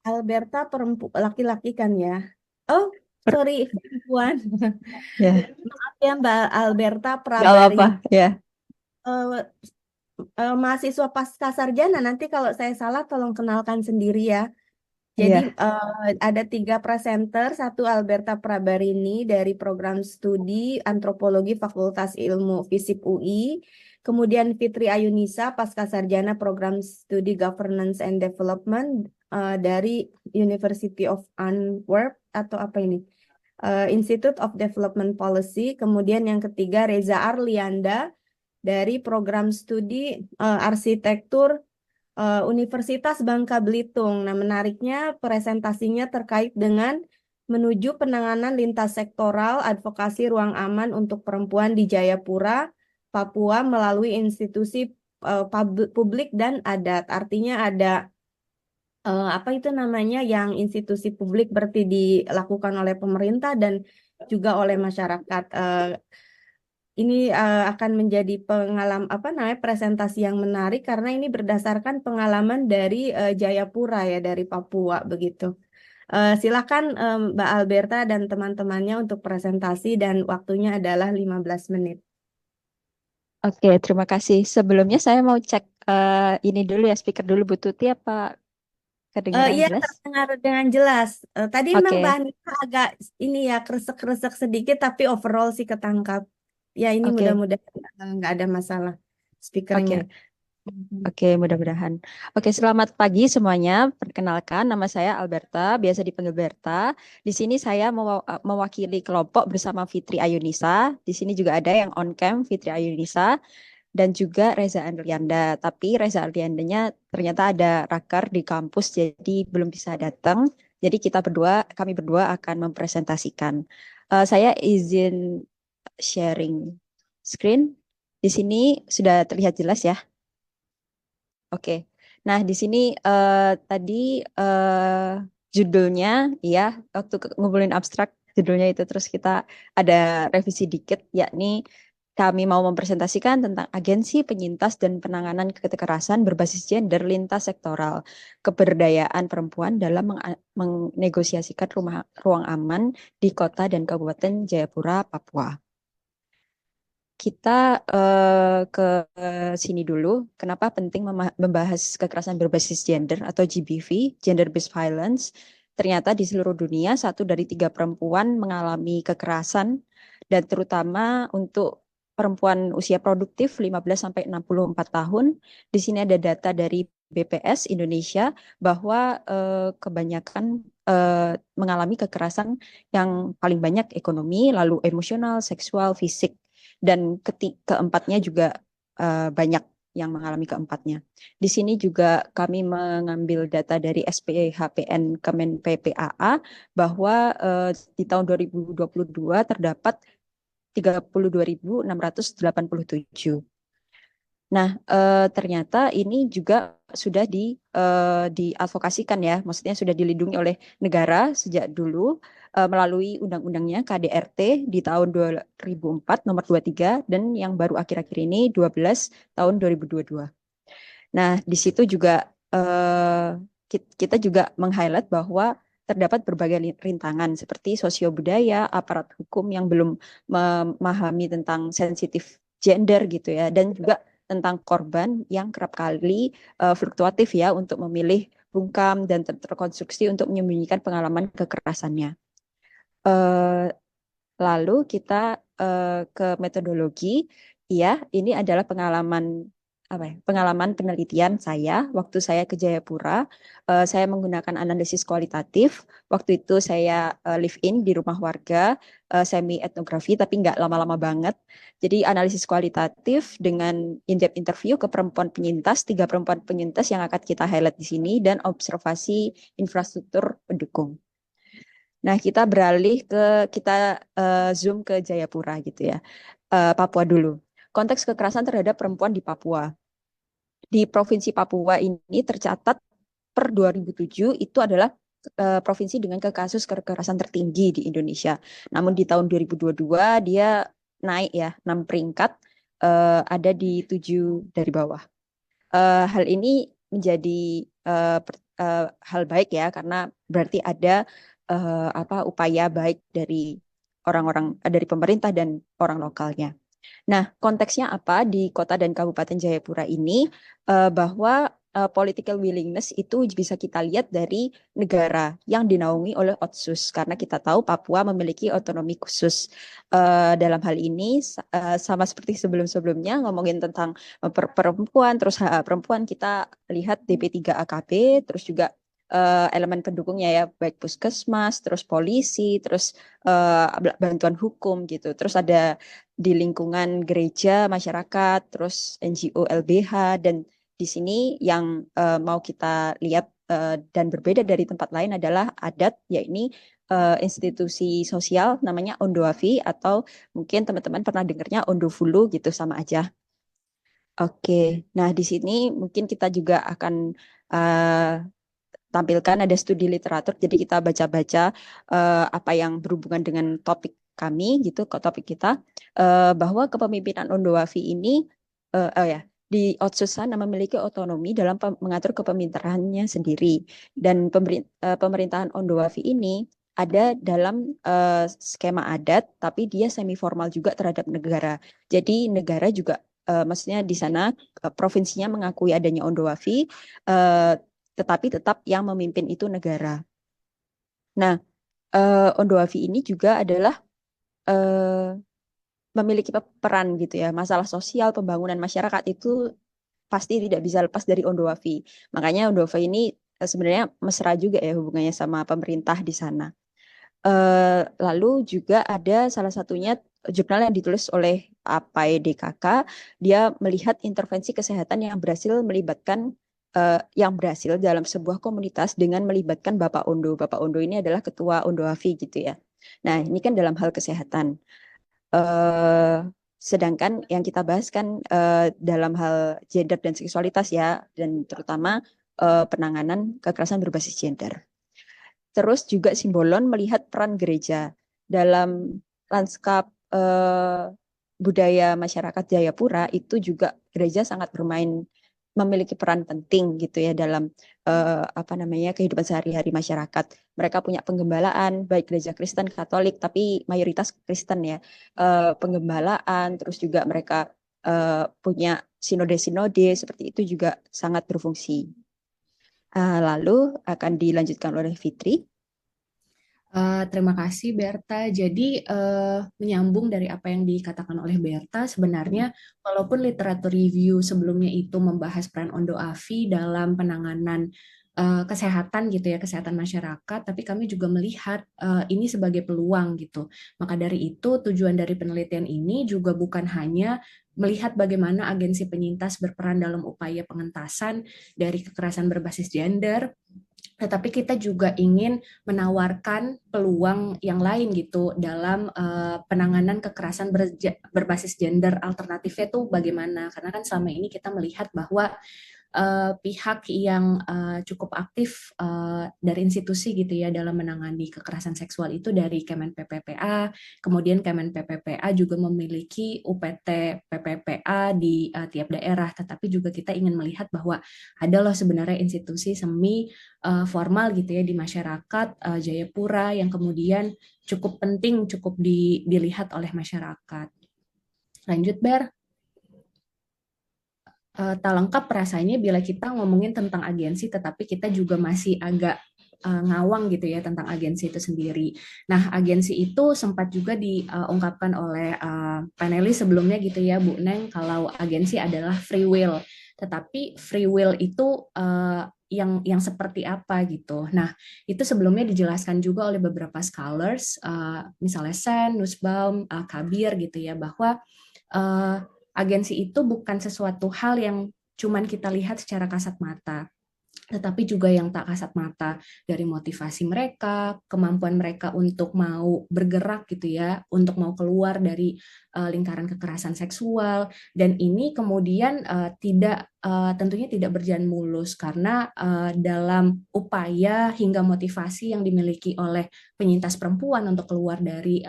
Alberta laki-laki kan ya? Oh, sorry perempuan. Ya, Maaf ya Mbak Alberta nggak Prabari. apa-apa ya. Mahasiswa pasca sarjana. Nanti kalau saya salah tolong kenalkan sendiri ya. Jadi Iya, ada 3 presenter, satu Alberta Prabarini dari program studi Antropologi Fakultas Ilmu Fisip UI, kemudian Fitri Ayunisa pasca sarjana program studi Governance and Development dari University of Antwerp atau apa ini? Institute of Development Policy, kemudian yang ketiga Reza Arlianda dari program studi Arsitektur Universitas Bangka Belitung. Nah, menariknya presentasinya terkait dengan menuju penanganan lintas sektoral advokasi ruang aman untuk perempuan di Jayapura, Papua melalui institusi publik dan adat. Artinya ada apa itu namanya yang institusi publik berarti dilakukan oleh pemerintah dan juga oleh masyarakat. Ini akan menjadi presentasi yang menarik karena ini berdasarkan pengalaman dari Jayapura ya dari Papua begitu. Silakan Mbak Alberta dan teman-temannya untuk presentasi dan waktunya adalah 15 menit. Oke, terima kasih. Sebelumnya saya mau cek ini dulu ya, speaker dulu Bu Tuti apa kedengaran Iya jelas? terdengar dengan jelas. Tadi memang Mbak Oke, Anita agak ini ya kresek-kresek sedikit tapi overall sih ketangkap. Ya ini oke, mudah-mudahan nggak ada masalah speakernya. oke. Oke, mudah-mudahan. Oke, selamat pagi semuanya. Perkenalkan, nama saya Alberta, biasa dipanggil Berta. Di sini saya mewakili kelompok bersama Fitri Ayunisa. Di sini juga ada yang on cam Fitri Ayunisa dan juga Reza Arlianda. Tapi Reza Arliandanya ternyata ada raker di kampus, jadi belum bisa datang. Jadi kami berdua akan mempresentasikan. Saya izin sharing screen. Di sini sudah terlihat jelas ya. Oke, nah di sini tadi judulnya, ya waktu ngumpulin abstrak judulnya itu terus kita ada revisi dikit, yakni kami mau mempresentasikan tentang agensi penyintas dan penanganan kekerasan berbasis gender lintas sektoral, keberdayaan perempuan dalam menegosiasikan ruang aman di kota dan Kabupaten Jayapura, Papua. Kita ke sini dulu. Kenapa penting membahas kekerasan berbasis gender atau GBV, Gender Based Violence? Ternyata di seluruh dunia 1 dari 3 perempuan mengalami kekerasan dan terutama untuk perempuan usia produktif 15 sampai 64 tahun. Di sini ada data dari BPS Indonesia bahwa kebanyakan mengalami kekerasan yang paling banyak ekonomi, lalu emosional, seksual, fisik, dan keempatnya juga banyak yang mengalami keempatnya. Di sini juga kami mengambil data dari SPHPN Kemen PPAA bahwa di tahun 2022 terdapat 32.687. Nah, ternyata ini juga sudah diadvokasikan ya, maksudnya sudah dilindungi oleh negara sejak dulu melalui undang-undangnya KDRT di tahun 2004 nomor 23 dan yang baru akhir-akhir ini 12 tahun 2022. Nah, di situ juga kita juga meng-highlight bahwa terdapat berbagai rintangan seperti sosiobudaya, aparat hukum yang belum memahami tentang sensitif gender gitu ya, dan juga tentang korban yang kerap kali fluktuatif ya untuk memilih bungkam dan terkonstruksi untuk menyembunyikan pengalaman kekerasannya. Lalu kita ke metodologi, ya ini adalah pengalaman penelitian saya waktu saya ke Jayapura. Saya menggunakan analisis kualitatif. Waktu itu saya live in di rumah warga, semi etnografi tapi nggak lama-lama banget. Jadi analisis kualitatif dengan in-depth interview ke perempuan penyintas, 3 perempuan penyintas yang akan kita highlight di sini, dan observasi infrastruktur pendukung. Nah, kita beralih kita zoom ke Jayapura gitu ya. Papua dulu. Konteks kekerasan terhadap perempuan di Papua. Di Provinsi Papua ini tercatat per 2007 itu adalah provinsi dengan kasus kekerasan tertinggi di Indonesia. Namun di tahun 2022 dia naik ya 6 peringkat, ada di 7 dari bawah. Hal ini menjadi hal baik ya, karena berarti ada upaya baik dari orang-orang dari pemerintah dan orang lokalnya. Nah, konteksnya apa di Kota dan Kabupaten Jayapura ini, bahwa political willingness itu bisa kita lihat dari negara yang dinaungi oleh Otsus, karena kita tahu Papua memiliki otonomi khusus. Dalam hal ini sama seperti sebelum-sebelumnya ngomongin tentang perempuan, terus hak perempuan, kita lihat DP3AKB, terus juga elemen pendukungnya ya, baik puskesmas, terus polisi, terus bantuan hukum gitu. Terus ada di lingkungan gereja, masyarakat, terus NGO, LBH, dan di sini yang mau kita lihat dan berbeda dari tempat lain adalah adat, yakni institusi sosial namanya Ondoafi, atau mungkin teman-teman pernah dengarnya Ondofulu gitu, sama aja. Oke, nah di sini mungkin kita juga akan tampilkan ada studi literatur, jadi kita baca-baca apa yang berhubungan dengan topik kami gitu, ke topik kita, bahwa kepemimpinan Ondoafi ini di Otsus sana memiliki otonomi dalam mengatur kepemimpinan sendiri, dan pemerintahan Ondoafi ini ada dalam skema adat, tapi dia semi formal juga terhadap negara. Jadi negara juga maksudnya di sana provinsinya mengakui adanya Ondoafi, tetapi tetap yang memimpin itu negara. Nah, Ondoafi ini juga adalah memiliki peran gitu ya. Masalah sosial, pembangunan masyarakat itu pasti tidak bisa lepas dari Ondoafi. Makanya Ondoafi ini sebenarnya mesra juga ya hubungannya sama pemerintah di sana. Lalu juga ada salah satunya jurnal yang ditulis oleh APAI DKK. Dia melihat intervensi kesehatan yang berhasil dalam sebuah komunitas dengan melibatkan Bapak Ondo. Bapak Ondo ini adalah ketua Ondoafi gitu ya. Nah, ini kan dalam hal kesehatan. Sedangkan yang kita bahas kan dalam hal gender dan seksualitas ya, dan terutama penanganan kekerasan berbasis gender. Terus juga Simbolon melihat peran gereja dalam lanskap budaya masyarakat Jayapura. Itu juga gereja sangat memiliki peran penting gitu ya dalam kehidupan sehari-hari masyarakat. Mereka punya penggembalaan, baik gereja Kristen, Katolik, tapi mayoritas Kristen ya. Penggembalaan, terus juga mereka punya sinode-sinode, seperti itu juga sangat berfungsi. Lalu akan dilanjutkan oleh Fitri. Terima kasih Berta. Jadi menyambung dari apa yang dikatakan oleh Berta, sebenarnya walaupun literatur review sebelumnya itu membahas peran Ondo Afi dalam penanganan kesehatan gitu ya, kesehatan masyarakat, tapi kami juga melihat ini sebagai peluang gitu. Maka dari itu tujuan dari penelitian ini juga bukan hanya melihat bagaimana agensi penyintas berperan dalam upaya pengentasan dari kekerasan berbasis gender, tetapi kita juga ingin menawarkan peluang yang lain gitu dalam penanganan kekerasan berbasis gender alternatifnya itu bagaimana. Karena kan selama ini kita melihat bahwa pihak yang cukup aktif dari institusi gitu ya dalam menangani kekerasan seksual itu dari Kemen PPPA, kemudian Kemen PPPA juga memiliki UPT PPPA di tiap daerah, tetapi juga kita ingin melihat bahwa ada loh sebenarnya institusi semi formal gitu ya di masyarakat Jayapura yang kemudian cukup penting, cukup dilihat oleh masyarakat. Lanjut, Ber. Tak lengkap rasanya bila kita ngomongin tentang agensi, tetapi kita juga masih agak ngawang gitu ya tentang agensi itu sendiri. Nah, agensi itu sempat juga diungkapkan oleh panelis sebelumnya gitu ya, Bu Neng, kalau agensi adalah free will. Tetapi free will itu yang seperti apa gitu. Nah, itu sebelumnya dijelaskan juga oleh beberapa scholars, misalnya Sen, Nussbaum, Kabir gitu ya, bahwa agensi itu bukan sesuatu hal yang cuman kita lihat secara kasat mata, tetapi juga yang tak kasat mata dari motivasi mereka, kemampuan mereka untuk mau bergerak gitu ya, untuk mau keluar dari lingkaran kekerasan seksual, dan ini kemudian tentunya tidak berjalan mulus karena dalam upaya hingga motivasi yang dimiliki oleh penyintas perempuan untuk keluar dari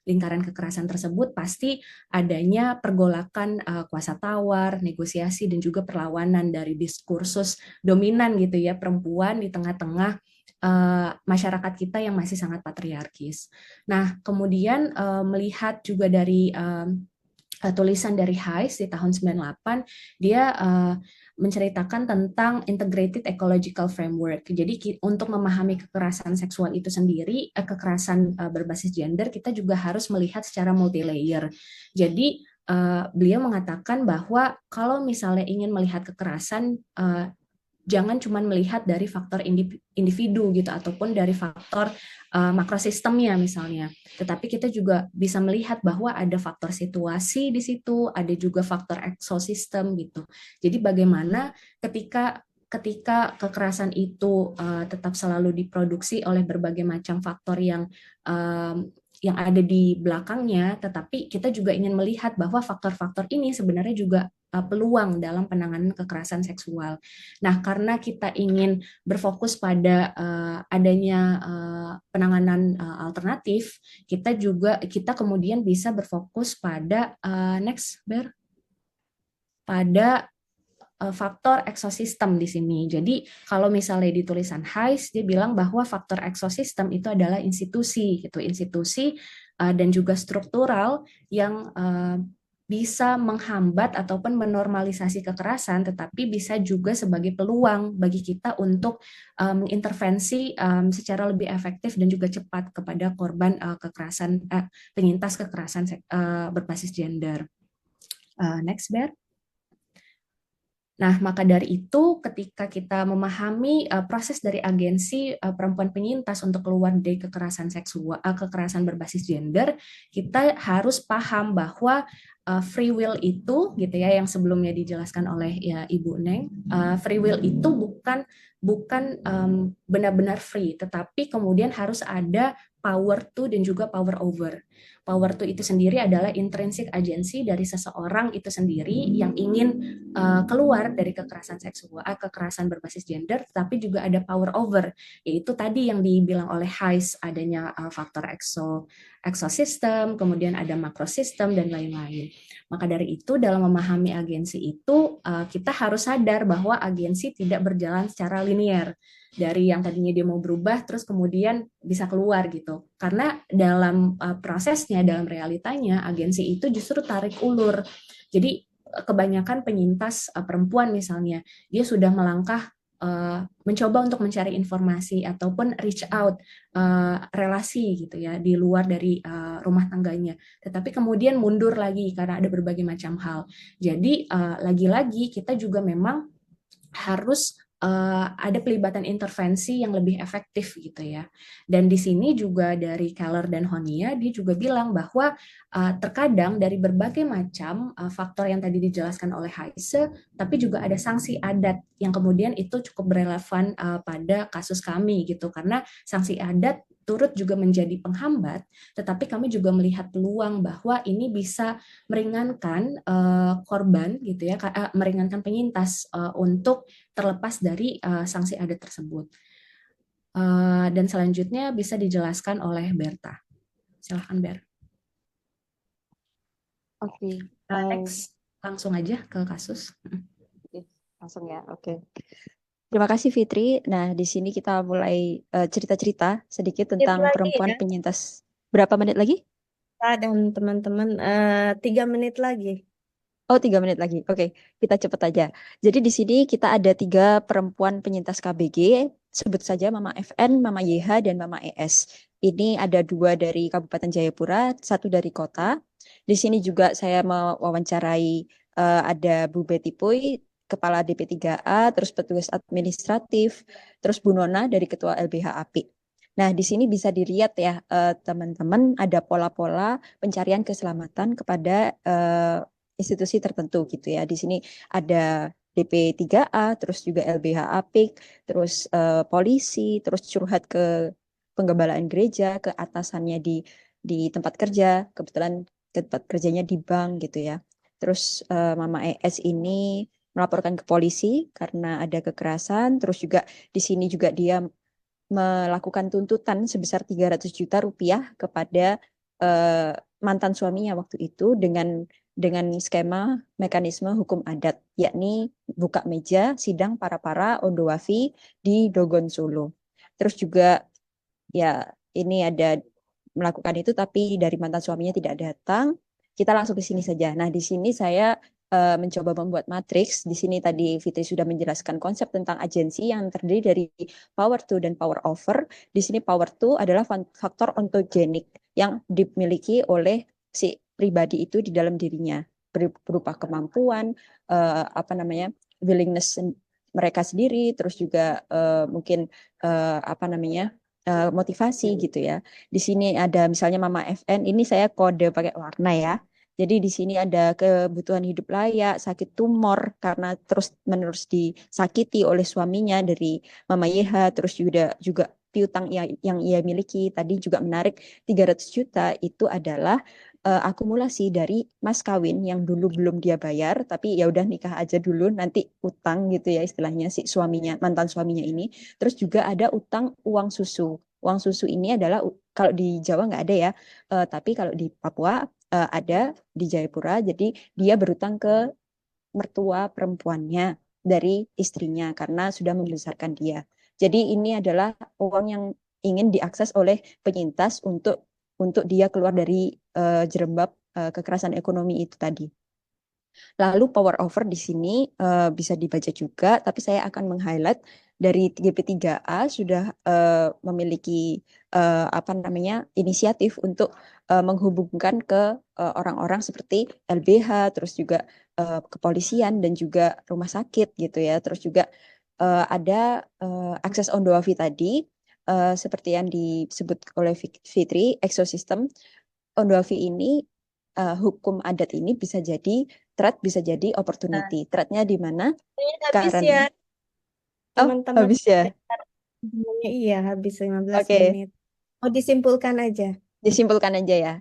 lingkaran kekerasan tersebut pasti adanya pergolakan kuasa tawar, negosiasi, dan juga perlawanan dari diskursus dominan gitu ya perempuan di tengah-tengah masyarakat kita yang masih sangat patriarkis. Nah, kemudian melihat juga dari tulisan dari Hayes di tahun 98, dia menceritakan tentang integrated ecological framework. Jadi untuk memahami kekerasan seksual itu sendiri, kekerasan berbasis gender, kita juga harus melihat secara multi-layer. Jadi beliau mengatakan bahwa kalau misalnya ingin melihat kekerasan, jangan cuma melihat dari faktor individu gitu ataupun dari faktor makrosistemnya misalnya, tetapi kita juga bisa melihat bahwa ada faktor situasi di situ, ada juga faktor ekosistem gitu. Jadi bagaimana ketika kekerasan itu tetap selalu diproduksi oleh berbagai macam faktor yang ada di belakangnya, tetapi kita juga ingin melihat bahwa faktor-faktor ini sebenarnya juga peluang dalam penanganan kekerasan seksual. Nah, karena kita ingin berfokus pada adanya penanganan alternatif, kita kemudian bisa berfokus pada pada faktor ekosistem di sini. Jadi kalau misalnya di tulisan Hayes dia bilang bahwa faktor ekosistem itu adalah institusi dan juga struktural yang bisa menghambat ataupun menormalisasi kekerasan, tetapi bisa juga sebagai peluang bagi kita untuk mengintervensi secara lebih efektif dan juga cepat kepada korban penyintas kekerasan berbasis gender. Next, Ber. Nah, maka dari itu ketika kita memahami proses dari agensi perempuan penyintas untuk keluar dari kekerasan seksual, kekerasan berbasis gender, kita harus paham bahwa free will itu gitu ya yang sebelumnya dijelaskan oleh ya Ibu Neng, free will itu bukan benar-benar free, tetapi kemudian harus ada power to dan juga power over. Power to itu sendiri adalah intrinsic agency dari seseorang itu sendiri yang ingin keluar dari kekerasan seksual, kekerasan berbasis gender, tapi juga ada power over, yaitu tadi yang dibilang oleh Hayes, adanya faktor ekosistem, kemudian ada makrosistem dan lain-lain. Maka dari itu dalam memahami agensi itu kita harus sadar bahwa agensi tidak berjalan secara linear. Dari yang tadinya dia mau berubah terus kemudian bisa keluar gitu. Karena dalam prosesnya, dalam realitanya agensi itu justru tarik ulur. Jadi kebanyakan penyintas perempuan misalnya, dia sudah melangkah mencoba untuk mencari informasi ataupun reach out relasi gitu ya di luar dari rumah tangganya, tetapi kemudian mundur lagi karena ada berbagai macam hal. Jadi lagi-lagi kita juga memang harus ada pelibatan intervensi yang lebih efektif gitu ya. Dan di sini juga dari Keller dan Honia dia juga bilang bahwa terkadang dari berbagai macam faktor yang tadi dijelaskan oleh Haise, tapi juga ada sanksi adat yang kemudian itu cukup relevan pada kasus kami gitu, karena sanksi adat turut juga menjadi penghambat, tetapi kami juga melihat peluang bahwa ini bisa meringankan korban gitu ya, meringankan penyintas untuk terlepas dari sanksi adat tersebut. Dan selanjutnya bisa dijelaskan oleh Berta. Silahkan Ber. Oke. Next, langsung aja ke kasus. Langsung ya, oke. Terima kasih Fitri. Nah, di sini kita mulai cerita-cerita sedikit Menit tentang lagi perempuan ya, penyintas. Berapa menit lagi? Kak dan teman-teman, 3 menit lagi. Oh, 3 menit lagi. Oke, kita cepet aja. Jadi di sini kita ada 3 perempuan penyintas KBG. Sebut saja Mama FN, Mama YH, dan Mama ES. Ini ada 2 dari Kabupaten Jayapura, 1 dari kota. Di sini juga saya mewawancarai ada Bu Betty Puy, Kepala DP3A, terus petugas administratif, terus Bu Nona dari Ketua LBH API. Nah, di sini bisa dilihat ya, teman-teman, ada pola-pola pencarian keselamatan kepada institusi tertentu gitu ya. Di sini ada DP3A, terus juga LBH Apik, terus polisi, terus curhat ke penggembalaan gereja, ke atasannya di tempat kerja, kebetulan tempat kerjanya di bank gitu ya. Terus Mama ES ini melaporkan ke polisi karena ada kekerasan, terus juga di sini juga dia melakukan tuntutan sebesar 300 juta rupiah kepada mantan suaminya waktu itu dengan skema mekanisme hukum adat, yakni buka meja sidang para Ondo Wafi di Dogon Solo. Terus juga ya ini ada melakukan itu tapi dari mantan suaminya tidak datang. Kita langsung ke sini saja. Nah, di sini saya mencoba membuat matriks. Di sini tadi Fitri sudah menjelaskan konsep tentang agensi yang terdiri dari power to dan power over. Di sini power to adalah faktor ontogenik yang dimiliki oleh si pribadi itu di dalam dirinya, berupa kemampuan, apa namanya, willingness mereka sendiri, terus juga mungkin apa namanya, motivasi gitu ya. Di sini ada misalnya Mama FN, ini saya kode pakai warna ya. Jadi di sini ada kebutuhan hidup layak, sakit tumor karena terus-menerus disakiti oleh suaminya dari Mama YH, terus juga piutang yang ia miliki. Tadi juga menarik 300 juta itu adalah akumulasi dari mas kawin yang dulu belum dia bayar, tapi ya udah nikah aja dulu nanti utang gitu ya istilahnya si suaminya, mantan suaminya ini. Terus juga ada utang uang susu. Uang susu ini adalah kalau di Jawa nggak ada ya, tapi kalau di Papua ada di Jayapura. Jadi dia berutang ke mertua perempuannya dari istrinya karena sudah membesarkan dia. Jadi ini adalah uang yang ingin diakses oleh penyintas untuk dia keluar dari jerembab kekerasan ekonomi itu tadi. Lalu power over di sini bisa dibaca juga, tapi saya akan meng-highlight dari GP3A sudah memiliki apa namanya, inisiatif untuk menghubungkan ke orang-orang seperti LBH, terus juga kepolisian dan juga rumah sakit gitu ya. Terus juga ada akses on Doavi tadi seperti yang disebut oleh Fitri, ekosistem on Doavi ini hukum adat ini bisa jadi threat, bisa jadi Nah, opportunity. Threatnya di mana? ini habis Karena ya, teman-teman. habis ya. Iya, habis 15 Oke, menit. Mau disimpulkan aja. disimpulkan aja ya.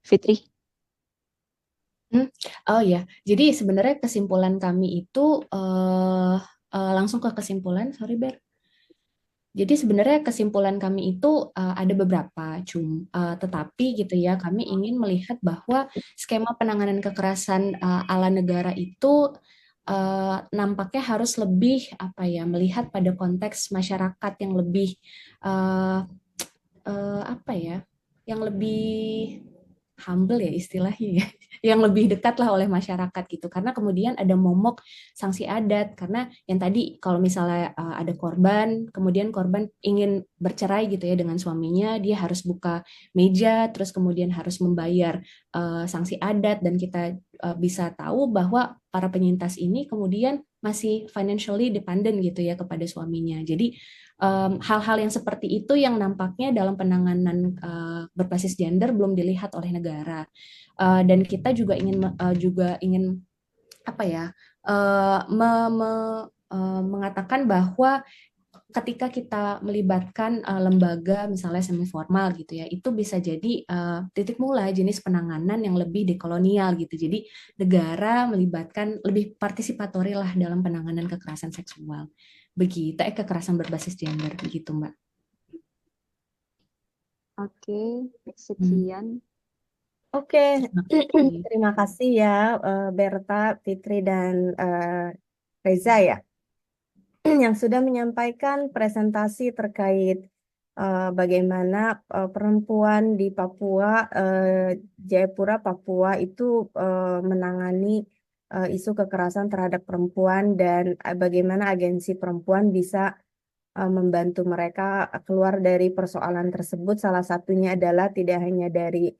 Fitri. Oh ya, jadi sebenarnya kesimpulan kami itu langsung ke kesimpulan, sorry Ber. Jadi sebenarnya kesimpulan kami itu ada beberapa, tetapi gitu ya kami ingin melihat bahwa skema penanganan kekerasan ala negara itu nampaknya harus lebih apa ya, melihat pada konteks masyarakat yang lebih apa ya, yang lebih humble ya istilahnya ya, yang lebih dekat lah oleh masyarakat gitu. Karena kemudian ada momok sanksi adat, karena yang tadi kalau misalnya ada korban, kemudian korban ingin bercerai gitu ya dengan suaminya, dia harus buka meja, terus kemudian harus membayar sanksi adat, dan kita bisa tahu bahwa para penyintas ini kemudian masih financially dependent gitu ya kepada suaminya. Jadi hal-hal yang seperti itu yang nampaknya dalam penanganan berbasis gender belum dilihat oleh negara. Dan kita juga ingin apa ya mengatakan bahwa ketika kita melibatkan lembaga misalnya semi formal gitu ya, itu bisa jadi titik mulai jenis penanganan yang lebih dekolonial gitu. Jadi negara melibatkan lebih partisipatori lah dalam penanganan kekerasan seksual. Begitu, kekerasan berbasis gender begitu, Mbak. Oke, Hmm. sekian. Oke, Terima kasih. terima kasih ya Berta, Fitri, dan Reza ya yang sudah menyampaikan presentasi terkait bagaimana perempuan di Papua, Jayapura, Papua itu menangani isu kekerasan terhadap perempuan, dan bagaimana agensi perempuan bisa membantu mereka keluar dari persoalan tersebut. Salah satunya adalah tidak hanya dari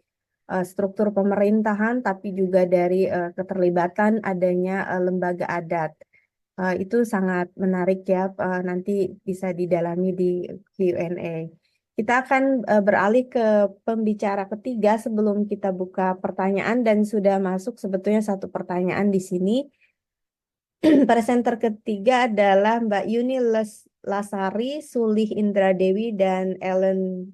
struktur pemerintahan, tapi juga dari keterlibatan adanya lembaga adat. Itu sangat menarik ya, nanti bisa didalami di Q&A. Kita akan beralih ke pembicara ketiga sebelum kita buka pertanyaan, dan sudah masuk sebetulnya satu pertanyaan di sini. Presenter ketiga adalah Mbak Yuni Lasari, Sulih Indradewi, dan Ellen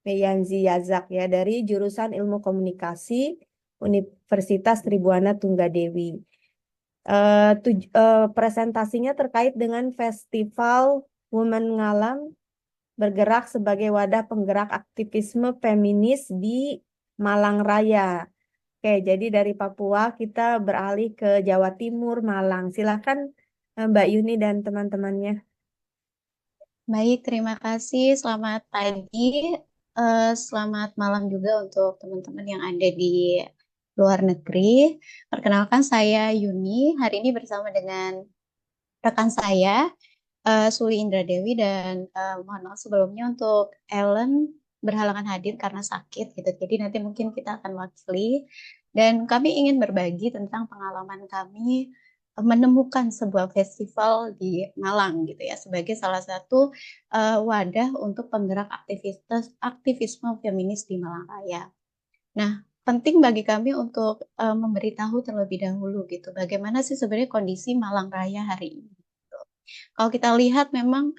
Meyanzi Yazak ya dari jurusan Ilmu Komunikasi Universitas Tribuana Tunggadewi. Presentasinya terkait dengan Festival Women Ngalam bergerak sebagai wadah penggerak aktivisme feminis di Malang Raya. Oke, jadi dari Papua kita beralih ke Jawa Timur, Malang. Silakan Mbak Yuni dan teman-temannya. Baik, terima kasih. Selamat pagi. Selamat malam juga untuk teman-teman yang ada di luar negeri. Perkenalkan, saya Yuni. Hari ini bersama dengan rekan saya, Suli Indradewi, dan mohon maaf sebelumnya untuk Ellen berhalangan hadir karena sakit gitu. Jadi nanti mungkin kita akan wakili. Dan kami ingin berbagi tentang pengalaman kami menemukan sebuah festival di Malang gitu ya, sebagai salah satu wadah untuk penggerak aktivisme feminis di Malang Raya. Nah, penting bagi kami untuk memberitahu terlebih dahulu gitu, bagaimana sih sebenarnya kondisi Malang Raya hari ini. Gitu. Kalau kita lihat memang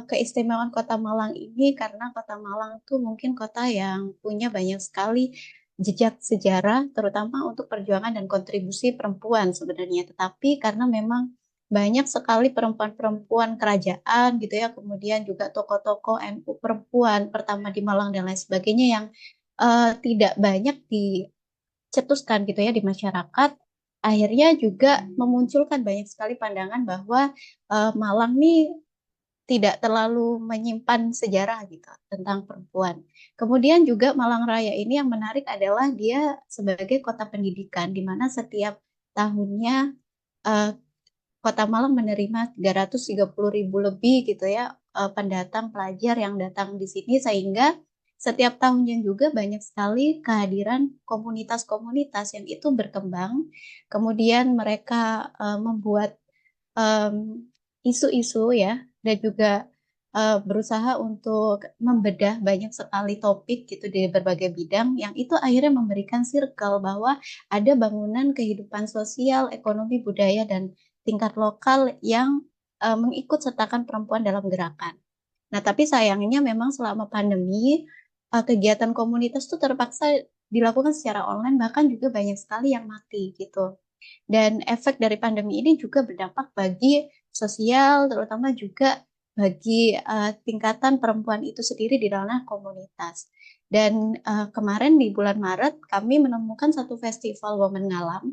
keistimewaan Kota Malang ini karena Kota Malang itu mungkin kota yang punya banyak sekali jejak sejarah, terutama untuk perjuangan dan kontribusi perempuan sebenarnya. Tetapi karena memang banyak sekali perempuan-perempuan kerajaan gitu ya, kemudian juga tokoh-tokoh NU perempuan pertama di Malang dan lain sebagainya yang tidak banyak dicetuskan gitu ya di masyarakat, akhirnya juga memunculkan banyak sekali pandangan bahwa Malang nih tidak terlalu menyimpan sejarah gitu tentang perempuan. Kemudian juga Malang Raya ini yang menarik adalah dia sebagai kota pendidikan, di mana setiap tahunnya Kota Malang menerima 330.000 lebih gitu ya pendatang pelajar yang datang di sini, sehingga setiap tahunnya juga banyak sekali kehadiran komunitas-komunitas yang itu berkembang. Kemudian mereka membuat isu-isu ya, dan juga berusaha untuk membedah banyak sekali topik gitu di berbagai bidang, yang itu akhirnya memberikan circle bahwa ada bangunan kehidupan sosial, ekonomi, budaya, dan tingkat lokal yang mengikut sertakan perempuan dalam gerakan. Nah, tapi sayangnya memang selama pandemi kegiatan komunitas itu terpaksa dilakukan secara online, bahkan juga banyak sekali yang mati gitu. Dan efek dari pandemi ini juga berdampak bagi sosial, terutama juga bagi tingkatan perempuan itu sendiri di ranah komunitas. Dan kemarin di bulan Maret kami menemukan satu festival Women Ngalam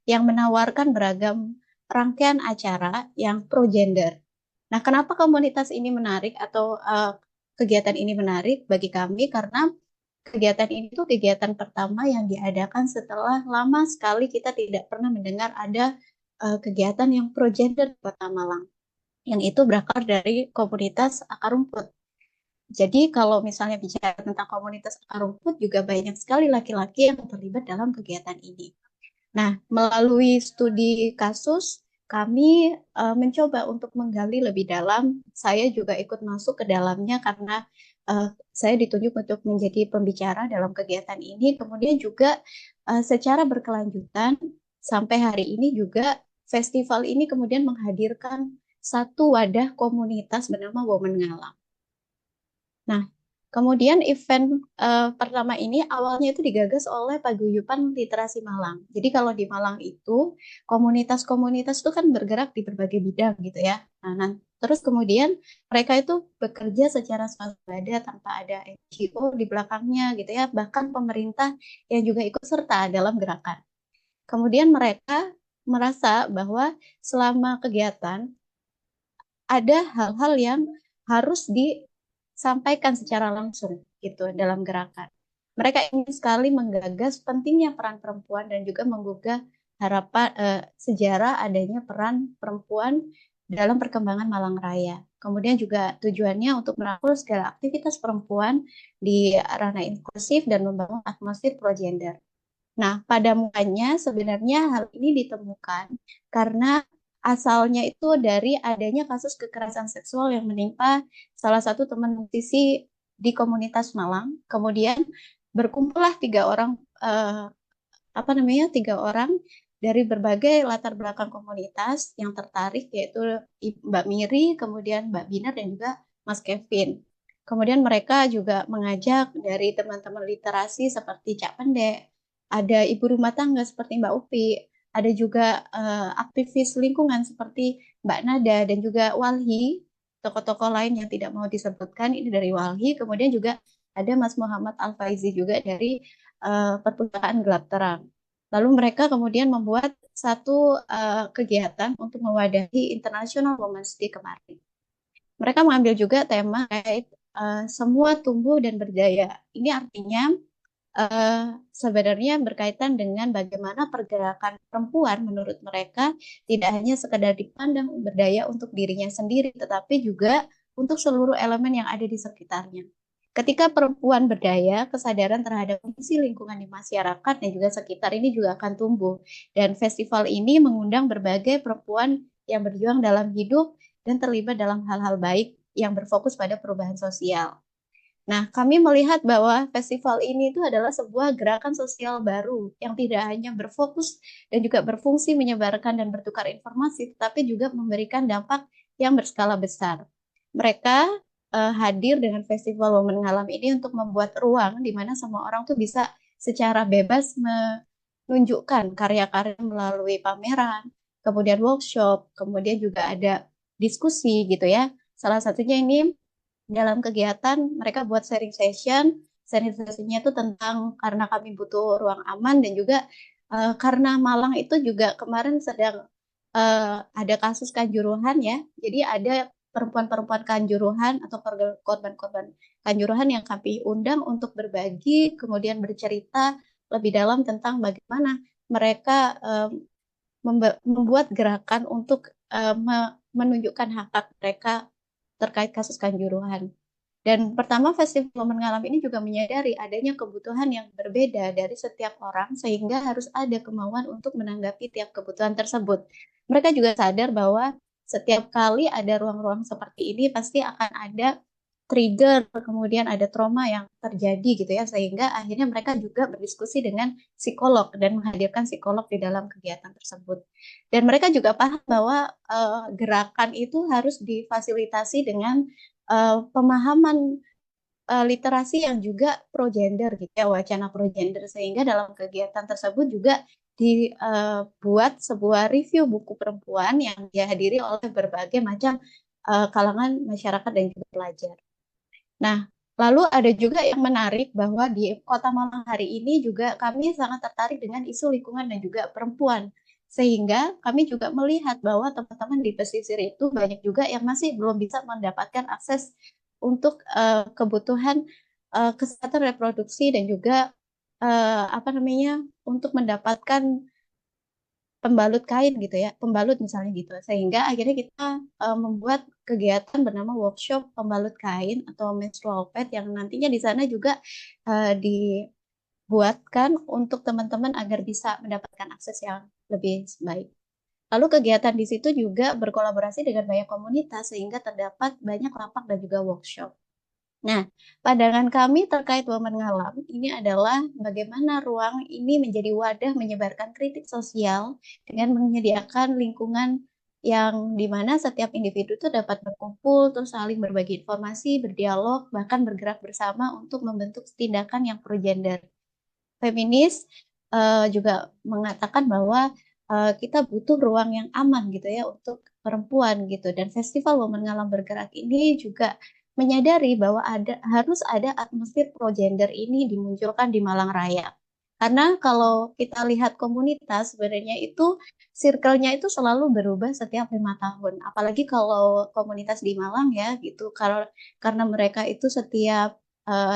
yang menawarkan beragam rangkaian acara yang pro gender. Nah, kenapa komunitas ini menarik atau kegiatan ini menarik bagi kami? Karena kegiatan ini tuh kegiatan pertama yang diadakan setelah lama sekali kita tidak pernah mendengar ada kegiatan yang pro gender di Kota Malang, yang itu berakar dari komunitas akar rumput. Jadi kalau misalnya bicara tentang komunitas akar rumput juga banyak sekali laki-laki yang terlibat dalam kegiatan ini. Nah, melalui studi kasus, kami mencoba untuk menggali lebih dalam. Saya juga ikut masuk ke dalamnya karena saya ditunjuk untuk menjadi pembicara dalam kegiatan ini. Kemudian juga secara berkelanjutan sampai hari ini juga festival ini kemudian menghadirkan satu wadah komunitas bernama Women Ngalam. Nah, kemudian event pertama ini awalnya itu digagas oleh Paguyuban Literasi Malang. Jadi kalau di Malang itu komunitas-komunitas itu kan bergerak di berbagai bidang gitu ya. Nah, terus kemudian mereka itu bekerja secara swasembada tanpa ada NGO di belakangnya gitu ya. Bahkan pemerintah yang juga ikut serta dalam gerakan. Kemudian mereka merasa bahwa selama kegiatan ada hal-hal yang harus disampaikan secara langsung gitu dalam gerakan. Mereka ingin sekali menggagas pentingnya peran perempuan dan juga menggugah harapan sejarah adanya peran perempuan dalam perkembangan Malang Raya. Kemudian juga tujuannya untuk merangkul segala aktivitas perempuan di ranah inklusif dan membangun atmosfer pro-gender. Nah, pada mulanya sebenarnya hal ini ditemukan karena asalnya itu dari adanya kasus kekerasan seksual yang menimpa salah satu teman musisi di komunitas Malang. Kemudian berkumpullah tiga orang dari berbagai latar belakang komunitas yang tertarik, yaitu Mbak Miri, kemudian Mbak Binar, dan juga Mas Kevin. Kemudian mereka juga mengajak dari teman-teman literasi seperti Cak Pendek, ada ibu rumah tangga seperti Mbak Upi, ada juga aktivis lingkungan seperti Mbak Nada, dan juga Walhi, tokoh-tokoh lain yang tidak mau disebutkan, ini dari Walhi. Kemudian juga ada Mas Muhammad Al-Faizi juga dari Perpustakaan Gelap Terang. Lalu mereka kemudian membuat satu kegiatan untuk mewadahi International Women's Day kemarin. Mereka mengambil juga tema kait semua tumbuh dan berdaya. Ini artinya sebenarnya berkaitan dengan bagaimana pergerakan perempuan menurut mereka tidak hanya sekedar dipandang berdaya untuk dirinya sendiri, tetapi juga untuk seluruh elemen yang ada di sekitarnya. Ketika perempuan berdaya, kesadaran terhadap fungsi lingkungan di masyarakat dan juga sekitar ini juga akan tumbuh. Dan festival ini mengundang berbagai perempuan yang berjuang dalam hidup dan terlibat dalam hal-hal baik yang berfokus pada perubahan sosial. Nah, kami melihat bahwa festival ini itu adalah sebuah gerakan sosial baru yang tidak hanya berfokus dan juga berfungsi menyebarkan dan bertukar informasi, tetapi juga memberikan dampak yang berskala besar. Mereka hadir dengan Festival Women Ngalam ini untuk membuat ruang di mana semua orang tuh bisa secara bebas menunjukkan karya-karya melalui pameran, kemudian workshop, kemudian juga ada diskusi gitu ya. Salah satunya ini dalam kegiatan mereka buat sharing sessionnya itu tentang karena kami butuh ruang aman dan juga karena Malang itu juga kemarin sedang ada kasus kanjuruhan ya, jadi ada perempuan-perempuan kanjuruhan atau korban-korban kanjuruhan yang kami undang untuk berbagi, kemudian bercerita lebih dalam tentang bagaimana mereka membuat gerakan untuk menunjukkan hak-hak mereka terkait kasus kanjuruhan. Dan pertama, Festival Women Ngalam ini juga menyadari adanya kebutuhan yang berbeda dari setiap orang, sehingga harus ada kemauan untuk menanggapi tiap kebutuhan tersebut. Mereka juga sadar bahwa setiap kali ada ruang-ruang seperti ini, pasti akan ada trigger, kemudian ada trauma yang terjadi gitu ya, sehingga akhirnya mereka juga berdiskusi dengan psikolog dan menghadirkan psikolog di dalam kegiatan tersebut. Dan mereka juga paham bahwa gerakan itu harus difasilitasi dengan pemahaman literasi yang juga pro gender gitu ya, wacana pro gender, sehingga dalam kegiatan tersebut juga dibuat sebuah review buku perempuan yang dihadiri oleh berbagai macam kalangan masyarakat dan juga pelajar. Nah, lalu ada juga yang menarik bahwa di Kota Malang hari ini juga kami sangat tertarik dengan isu lingkungan dan juga perempuan. Sehingga kami juga melihat bahwa teman-teman di pesisir itu banyak juga yang masih belum bisa mendapatkan akses untuk kebutuhan kesehatan reproduksi dan juga untuk mendapatkan pembalut kain gitu ya, pembalut misalnya gitu. Sehingga akhirnya kita membuat kegiatan bernama workshop pembalut kain atau menstrual pad yang nantinya di sana juga dibuatkan untuk teman-teman agar bisa mendapatkan akses yang lebih baik. Lalu kegiatan di situ juga berkolaborasi dengan banyak komunitas sehingga terdapat banyak lapak dan juga workshop. Nah, pandangan kami terkait Women Ngalam ini adalah bagaimana ruang ini menjadi wadah menyebarkan kritik sosial dengan menyediakan lingkungan yang dimana setiap individu itu dapat berkumpul, terus saling berbagi informasi, berdialog, bahkan bergerak bersama untuk membentuk tindakan yang pro-gender. Feminis juga mengatakan bahwa kita butuh ruang yang aman gitu ya untuk perempuan gitu. Dan Festival Women Ngalam Bergerak ini juga menyadari bahwa harus ada atmosfer pro-gender ini dimunculkan di Malang Raya. Karena kalau kita lihat komunitas sebenarnya itu circle-nya itu selalu berubah setiap 5 tahun. Apalagi kalau komunitas di Malang ya gitu. Karena mereka itu setiap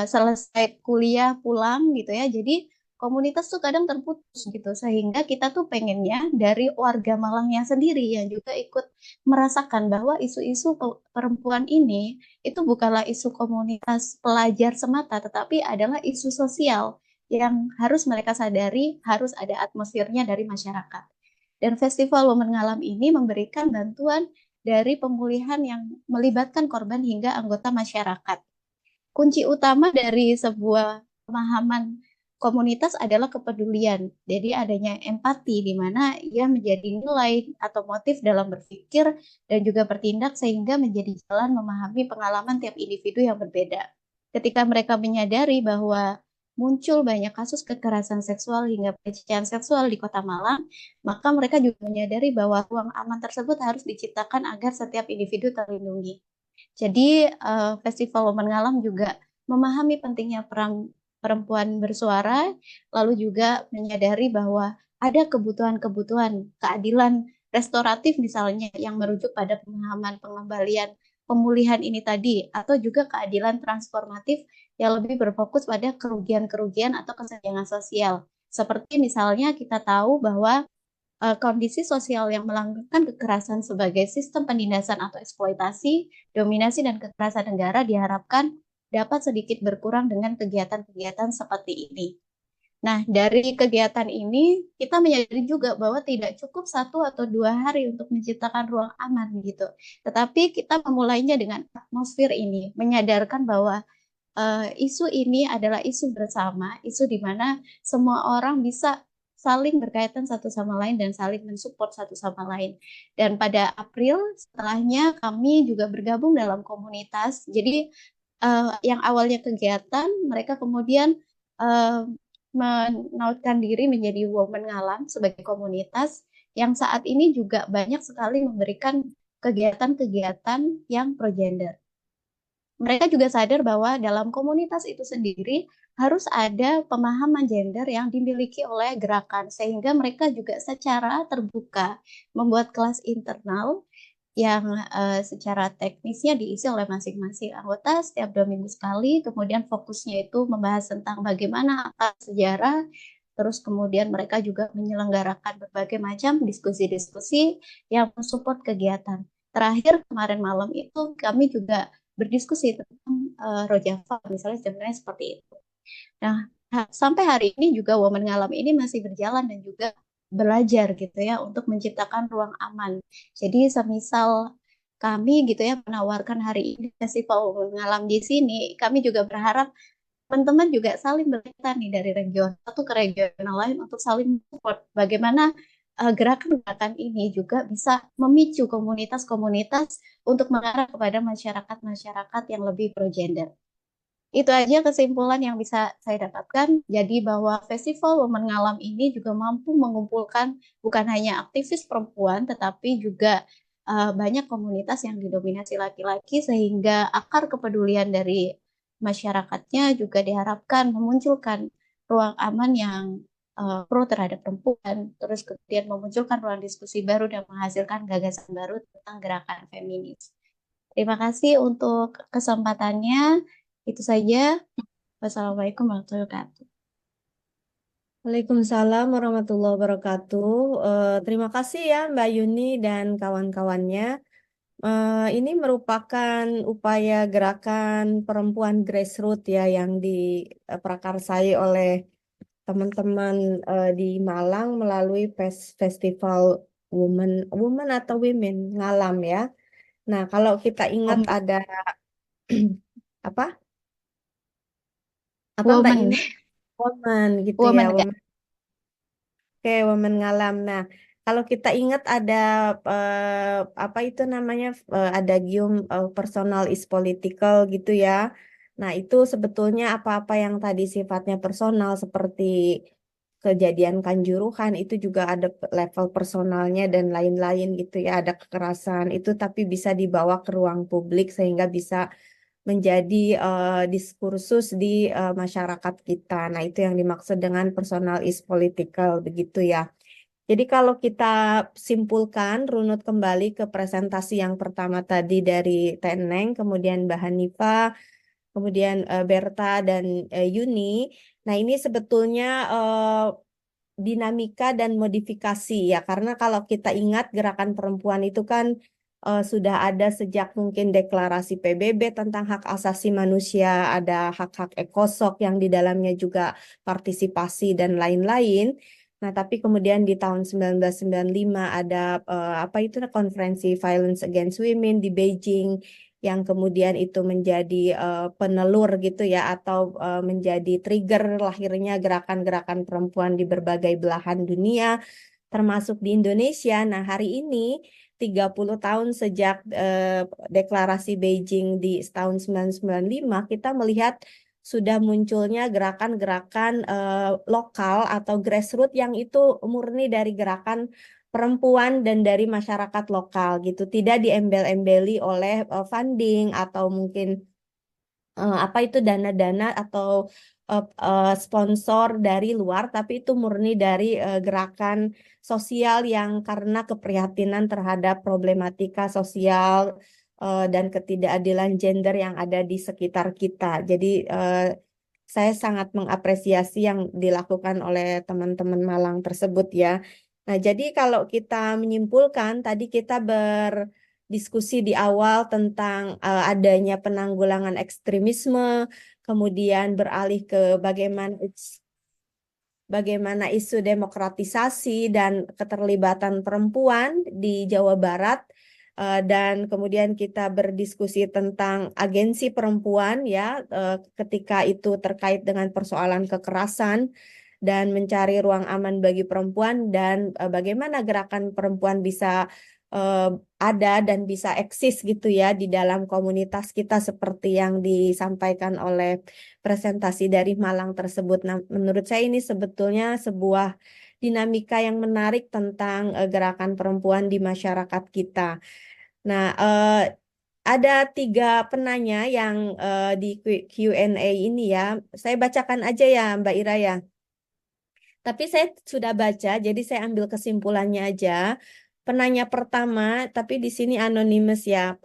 selesai kuliah pulang gitu ya. Jadi komunitas tuh kadang terputus gitu. Sehingga kita tuh pengennya dari warga Malangnya sendiri yang juga ikut merasakan bahwa isu-isu perempuan ini itu bukanlah isu komunitas pelajar semata, tetapi adalah isu sosial yang harus mereka sadari, harus ada atmosfernya dari masyarakat. Dan Festival Women Ngalam ini memberikan bantuan dari pemulihan yang melibatkan korban hingga anggota masyarakat. Kunci utama dari sebuah pemahaman komunitas adalah kepedulian. Jadi adanya empati di mana ia menjadi nilai atau motif dalam berpikir dan juga bertindak sehingga menjadi jalan memahami pengalaman tiap individu yang berbeda. Ketika mereka menyadari bahwa muncul banyak kasus kekerasan seksual hingga pelecehan seksual di Kota Malang, maka mereka juga menyadari bahwa ruang aman tersebut harus diciptakan agar setiap individu terlindungi. Jadi Festival Women Ngalam juga memahami pentingnya peran perempuan bersuara, lalu juga menyadari bahwa ada kebutuhan-kebutuhan keadilan restoratif misalnya yang merujuk pada pemahaman pengembalian pemulihan ini tadi, atau juga keadilan transformatif yang lebih berfokus pada kerugian-kerugian atau kesenjangan sosial. Seperti misalnya kita tahu bahwa kondisi sosial yang melanggengkan kekerasan sebagai sistem penindasan atau eksploitasi, dominasi dan kekerasan negara diharapkan dapat sedikit berkurang dengan kegiatan-kegiatan seperti ini. Nah, dari kegiatan ini kita menyadari juga bahwa tidak cukup 1 atau 2 hari untuk menciptakan ruang aman gitu. Tetapi kita memulainya dengan atmosfer ini, menyadarkan bahwa isu ini adalah isu bersama, isu di mana semua orang bisa saling berkaitan satu sama lain dan saling mensupport satu sama lain. Dan pada April setelahnya kami juga bergabung dalam komunitas. Jadi yang awalnya kegiatan, mereka kemudian menautkan diri menjadi Women Ngalam sebagai komunitas yang saat ini juga banyak sekali memberikan kegiatan-kegiatan yang pro-gender. Mereka juga sadar bahwa dalam komunitas itu sendiri harus ada pemahaman gender yang dimiliki oleh gerakan, sehingga mereka juga secara terbuka membuat kelas internal yang secara teknisnya diisi oleh masing-masing anggota setiap 2 minggu sekali. Kemudian fokusnya itu membahas tentang bagaimana akar sejarah, terus kemudian mereka juga menyelenggarakan berbagai macam diskusi-diskusi yang mensupport kegiatan. Terakhir kemarin malam itu kami juga berdiskusi tentang Rojava, misalnya sebenarnya seperti itu. Nah, sampai hari ini juga Women Ngalam ini masih berjalan dan juga belajar gitu ya untuk menciptakan ruang aman. Jadi semisal kami gitu ya menawarkan hari ini Festival Women Ngalam di sini, kami juga berharap teman-teman juga saling berkaitan nih dari region satu ke regional lain untuk saling support bagaimana gerakan-gerakan ini juga bisa memicu komunitas-komunitas untuk mengarah kepada masyarakat-masyarakat yang lebih pro-gender. Itu aja kesimpulan yang bisa saya dapatkan. Jadi bahwa Festival Women Ngalam ini juga mampu mengumpulkan bukan hanya aktivis perempuan, tetapi juga banyak komunitas yang didominasi laki-laki sehingga akar kepedulian dari masyarakatnya juga diharapkan memunculkan ruang aman yang pro terhadap perempuan, terus kemudian memunculkan ruang diskusi baru dan menghasilkan gagasan baru tentang gerakan feminis. Terima kasih untuk kesempatannya. Itu saja. Wassalamualaikum warahmatullahi wabarakatuh. Waalaikumsalam warahmatullahi wabarakatuh. Terima kasih ya Mbak Yuni dan kawan-kawannya. Ini merupakan upaya gerakan perempuan grassroots ya yang diprakarsai oleh teman-teman di Malang melalui festival Women atau Women Ngalam ya. Nah, kalau kita ingat Woman, ada apa? Apa Mbak woman, Yuni? Women gitu ya, woman Kak. Women. Oke, Women Ngalam. Nah, kalau kita ingat ada apa itu namanya adagium personal is political gitu ya. Nah, itu sebetulnya apa-apa yang tadi sifatnya personal seperti kejadian Kanjuruhan itu juga ada level personalnya dan lain-lain gitu ya. Ada kekerasan itu tapi bisa dibawa ke ruang publik sehingga bisa menjadi diskursus di masyarakat kita. Nah, itu yang dimaksud dengan personal is political begitu ya. Jadi kalau kita simpulkan, runut kembali ke presentasi yang pertama tadi dari Teneng, kemudian Mbak Hanifah, kemudian Berta dan Yuni. Nah, ini sebetulnya dinamika dan modifikasi ya, karena kalau kita ingat gerakan perempuan itu kan sudah ada sejak mungkin deklarasi PBB tentang hak asasi manusia, ada hak-hak ekosok yang di dalamnya juga partisipasi dan lain-lain. Nah, tapi kemudian di tahun 1995 ada apa itu konferensi Violence Against Women di Beijing yang kemudian itu menjadi penelur gitu ya atau menjadi trigger lahirnya gerakan-gerakan perempuan di berbagai belahan dunia termasuk di Indonesia. Nah, hari ini 30 tahun sejak deklarasi Beijing di tahun 1995 kita melihat sudah munculnya gerakan-gerakan lokal atau grassroots yang itu murni dari gerakan perempuan dan dari masyarakat lokal gitu, tidak diembel-embeli oleh funding atau mungkin apa itu dana-dana atau sponsor dari luar, tapi itu murni dari gerakan sosial yang karena keprihatinan terhadap problematika sosial dan ketidakadilan gender yang ada di sekitar kita. Jadi saya sangat mengapresiasi yang dilakukan oleh teman-teman Malang tersebut ya. Nah, jadi kalau kita menyimpulkan, tadi kita berdiskusi di awal tentang adanya penanggulangan ekstremisme, kemudian beralih ke bagaimana isu demokratisasi dan keterlibatan perempuan di Jawa Barat. Dan kemudian kita berdiskusi tentang agensi perempuan ya ketika itu terkait dengan persoalan kekerasan dan mencari ruang aman bagi perempuan dan bagaimana gerakan perempuan bisa eh, ada dan bisa eksis gitu ya di dalam komunitas kita seperti yang disampaikan oleh presentasi dari Malang tersebut. Nah, menurut saya ini sebetulnya sebuah dinamika yang menarik tentang gerakan perempuan di masyarakat kita. Nah, ada 3 penanya yang di Q&A ini ya. Saya bacakan aja ya, Mbak Ira ya. Tapi saya sudah baca, jadi saya ambil kesimpulannya aja. Penanya pertama, tapi di sini anonymous ya.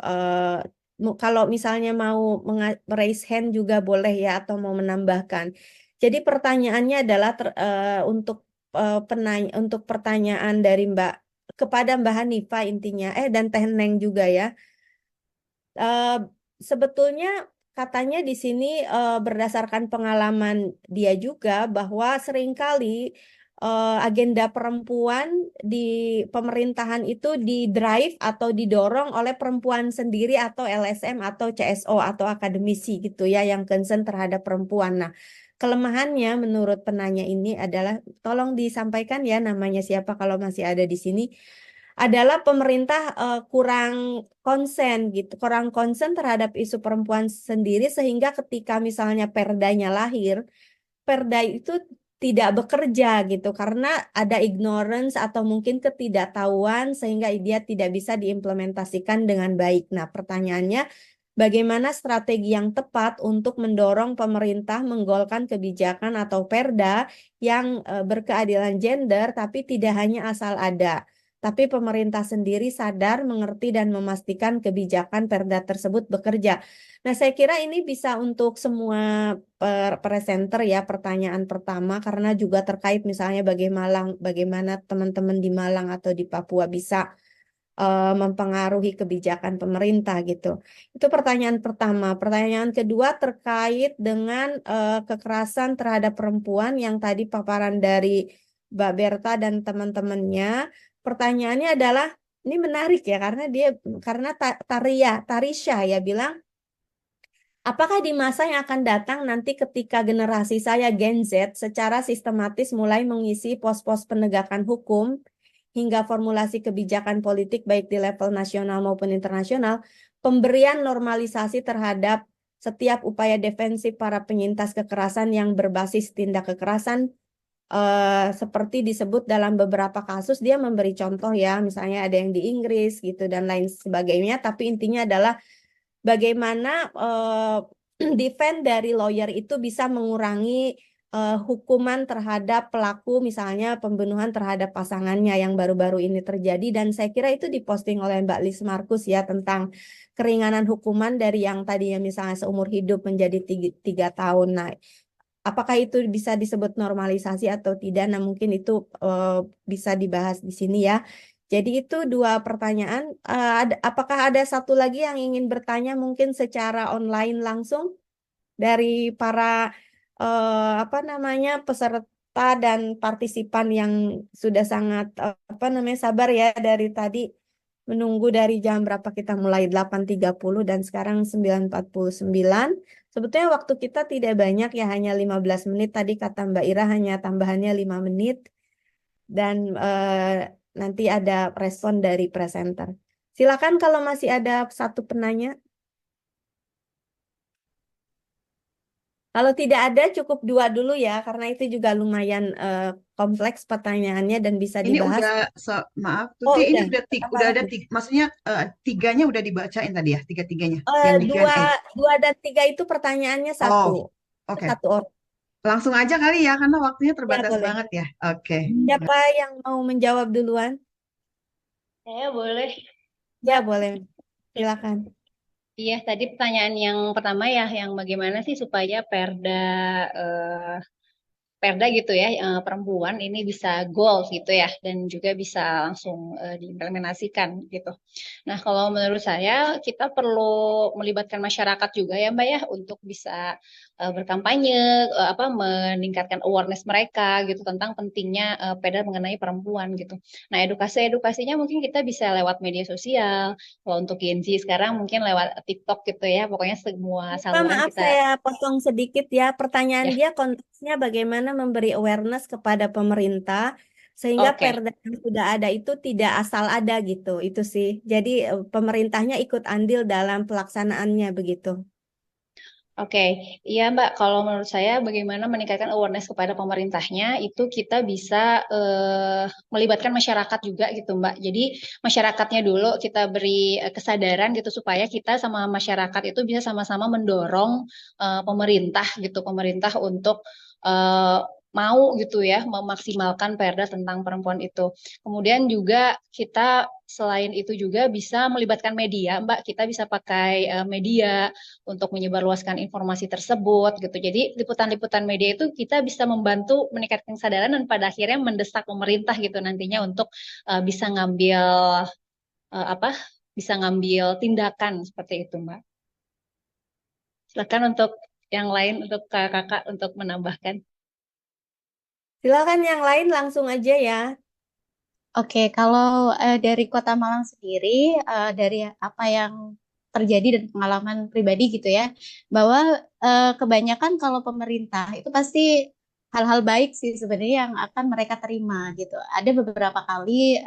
Kalau misalnya mau raise hand juga boleh ya, atau mau menambahkan. Jadi pertanyaannya adalah untuk untuk pertanyaan dari Mbak kepada Mbak Hanifah intinya, dan Teh Neng juga ya. Eh, Sebetulnya katanya di sini berdasarkan pengalaman dia juga bahwa seringkali agenda perempuan di pemerintahan itu di-drive atau didorong oleh perempuan sendiri atau LSM atau CSO atau akademisi gitu ya yang concern terhadap perempuan. Nah, kelemahannya menurut penanya ini adalah tolong disampaikan ya namanya siapa kalau masih ada di sini adalah pemerintah kurang konsen gitu, kurang konsen terhadap isu perempuan sendiri sehingga ketika misalnya perdanya lahir, perda itu tidak bekerja gitu karena ada ignorance atau mungkin ketidaktahuan sehingga dia tidak bisa diimplementasikan dengan baik. Nah, pertanyaannya bagaimana strategi yang tepat untuk mendorong pemerintah menggolkan kebijakan atau perda yang berkeadilan gender tapi tidak hanya asal ada. tapi pemerintah sendiri sadar, mengerti, dan memastikan kebijakan perda tersebut bekerja. Nah, saya kira ini bisa untuk semua presenter ya, pertanyaan pertama, karena juga terkait misalnya bagaimana teman-teman di Malang atau di Papua bisa mempengaruhi kebijakan pemerintah gitu. Itu pertanyaan pertama. Pertanyaan kedua terkait dengan kekerasan terhadap perempuan yang tadi paparan dari Mbak Berta dan teman-temannya. Pertanyaannya adalah ini menarik ya karena Tarisha ya bilang, apakah di masa yang akan datang nanti ketika generasi saya Gen Z secara sistematis mulai mengisi pos-pos penegakan hukum hingga formulasi kebijakan politik baik di level nasional maupun internasional, pemberian normalisasi terhadap setiap upaya defensif para penyintas kekerasan yang berbasis tindak kekerasan seperti disebut dalam beberapa kasus, dia memberi contoh ya, misalnya ada yang di Inggris gitu dan lain sebagainya, tapi intinya adalah bagaimana defense dari lawyer itu bisa mengurangi hukuman terhadap pelaku misalnya pembunuhan terhadap pasangannya yang baru-baru ini terjadi, dan saya kira itu diposting oleh Mbak Liz Markus ya tentang keringanan hukuman dari yang tadinya misalnya seumur hidup menjadi 3 tahun. Nah, apakah itu bisa disebut normalisasi atau tidak? Nah, mungkin itu bisa dibahas di sini ya. Jadi itu 2 pertanyaan. Apakah ada satu lagi yang ingin bertanya mungkin secara online langsung dari para peserta dan partisipan yang sudah sangat sabar ya dari tadi menunggu dari jam berapa kita mulai 8.30 dan sekarang 9.49. Sebetulnya waktu kita tidak banyak ya, hanya 15 menit. Tadi kata Mbak Ira hanya tambahannya 5 menit. Dan nanti ada respon dari presenter. Silakan kalau masih ada satu penanya. Kalau tidak ada cukup 2 dulu ya, karena itu juga lumayan kompleks pertanyaannya dan bisa Ini dibahas. udah, maaf, Oh, Tuti, ini udah. udah ada maksudnya tiganya udah dibacain tadi ya, tiga-tiganya Eh, yang di dua, Q&A. 2 dan 3 itu pertanyaannya satu. Oh, oke. Satu orang. Langsung aja kali ya, karena waktunya Ya, terbatas boleh. banget ya. Oke. Siapa yang mau menjawab duluan? Saya boleh. Ya, Mbak. boleh. Silakan. Iya, tadi pertanyaan yang pertama ya, yang bagaimana sih supaya Perda gitu ya, perempuan ini bisa goals gitu ya, dan juga bisa langsung diimplementasikan gitu. Nah, kalau menurut saya kita perlu melibatkan masyarakat juga ya Mbak ya, untuk bisa berkampanye, meningkatkan awareness mereka gitu tentang pentingnya Perda mengenai perempuan gitu. Nah, edukasinya mungkin kita bisa lewat media sosial. Kalau untuk Gen Z sekarang mungkin lewat TikTok gitu ya, pokoknya semua Pak, saluran maaf kita saya potong sedikit ya. Pertanyaan ya. dia konteksnya bagaimana memberi awareness kepada pemerintah sehingga Oke. perda yang sudah ada itu tidak asal ada gitu. Itu sih. Jadi pemerintahnya ikut andil dalam pelaksanaannya begitu. Oke, iya Mbak. Kalau menurut saya, bagaimana meningkatkan awareness kepada pemerintahnya itu kita bisa melibatkan masyarakat juga gitu Mbak. Jadi masyarakatnya dulu kita beri kesadaran gitu supaya kita sama masyarakat itu bisa sama-sama mendorong pemerintah gitu, pemerintah untuk eh, mau gitu ya memaksimalkan perda tentang perempuan itu. Kemudian juga kita selain itu juga bisa melibatkan media, Mbak. Kita bisa pakai media untuk menyebarluaskan informasi tersebut gitu. Jadi liputan-liputan media itu kita bisa membantu meningkatkan kesadaran dan pada akhirnya mendesak pemerintah gitu nantinya untuk bisa ngambil eh, apa? Bisa ngambil tindakan seperti itu, Mbak. Silakan untuk yang lain untuk kakak untuk menambahkan. Silakan yang lain langsung aja ya. Oke, kalau dari Kota Malang sendiri, dari apa yang terjadi dan pengalaman pribadi gitu ya, bahwa kebanyakan kalau pemerintah itu pasti hal-hal baik sih sebenarnya yang akan mereka terima gitu. Ada beberapa kali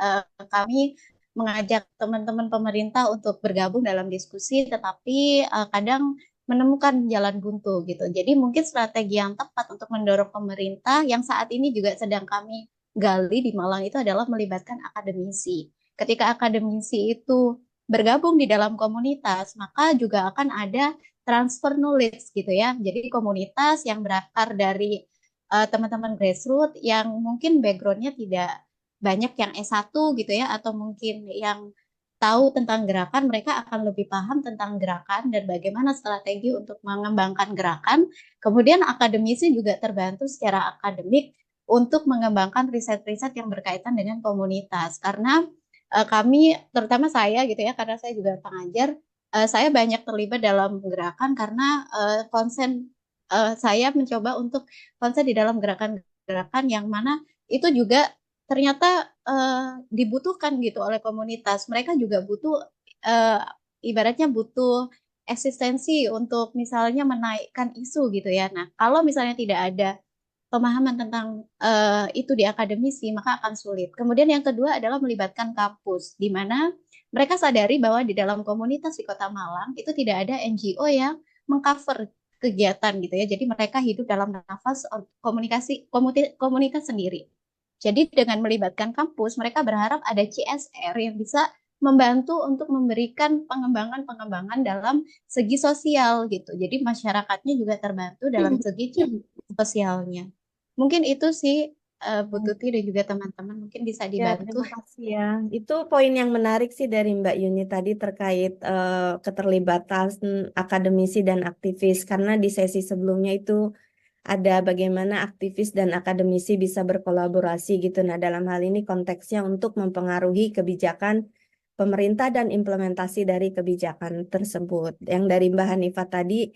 kami mengajak teman-teman pemerintah untuk bergabung dalam diskusi, tetapi kadang menemukan jalan buntu gitu. Jadi mungkin strategi yang tepat untuk mendorong pemerintah yang saat ini juga sedang kami gali di Malang itu adalah melibatkan akademisi. Ketika akademisi itu bergabung di dalam komunitas, maka juga akan ada transfer knowledge gitu ya. Jadi komunitas yang berakar dari teman-teman grassroots yang mungkin backgroundnya tidak banyak yang S1 gitu ya, atau mungkin yang tahu tentang gerakan, mereka akan lebih paham tentang gerakan dan bagaimana strategi untuk mengembangkan gerakan. Kemudian akademisi juga terbantu secara akademik untuk mengembangkan riset-riset yang berkaitan dengan komunitas. Karena kami, terutama saya gitu ya, karena saya juga pengajar, saya banyak terlibat dalam gerakan karena konsen saya mencoba untuk konsen di dalam gerakan-gerakan yang mana itu juga ternyata dibutuhkan gitu oleh komunitas. Mereka juga butuh eh, ibaratnya butuh eksistensi untuk misalnya menaikkan isu gitu ya. Nah, kalau misalnya tidak ada pemahaman tentang itu di akademisi, maka akan sulit. Kemudian yang kedua adalah melibatkan kampus, di mana mereka sadari bahwa di dalam komunitas di Kota Malang itu tidak ada NGO yang mengcover kegiatan gitu ya. Jadi mereka hidup dalam nafas komunitas sendiri. Jadi dengan melibatkan kampus, mereka berharap ada CSR yang bisa membantu untuk memberikan pengembangan-pengembangan dalam segi sosial gitu. Jadi masyarakatnya juga terbantu dalam segi sosialnya. Mungkin itu sih Bu Tuti dan juga teman-teman mungkin bisa Ya, dibantu. terima kasih ya. Itu poin yang menarik sih dari Mbak Yuni tadi terkait keterlibatan akademisi dan aktivis. Karena di sesi sebelumnya itu ada bagaimana aktivis dan akademisi bisa berkolaborasi gitu. Nah, dalam hal ini konteksnya untuk mempengaruhi kebijakan pemerintah dan implementasi dari kebijakan tersebut. Yang dari Mbak Hanifah tadi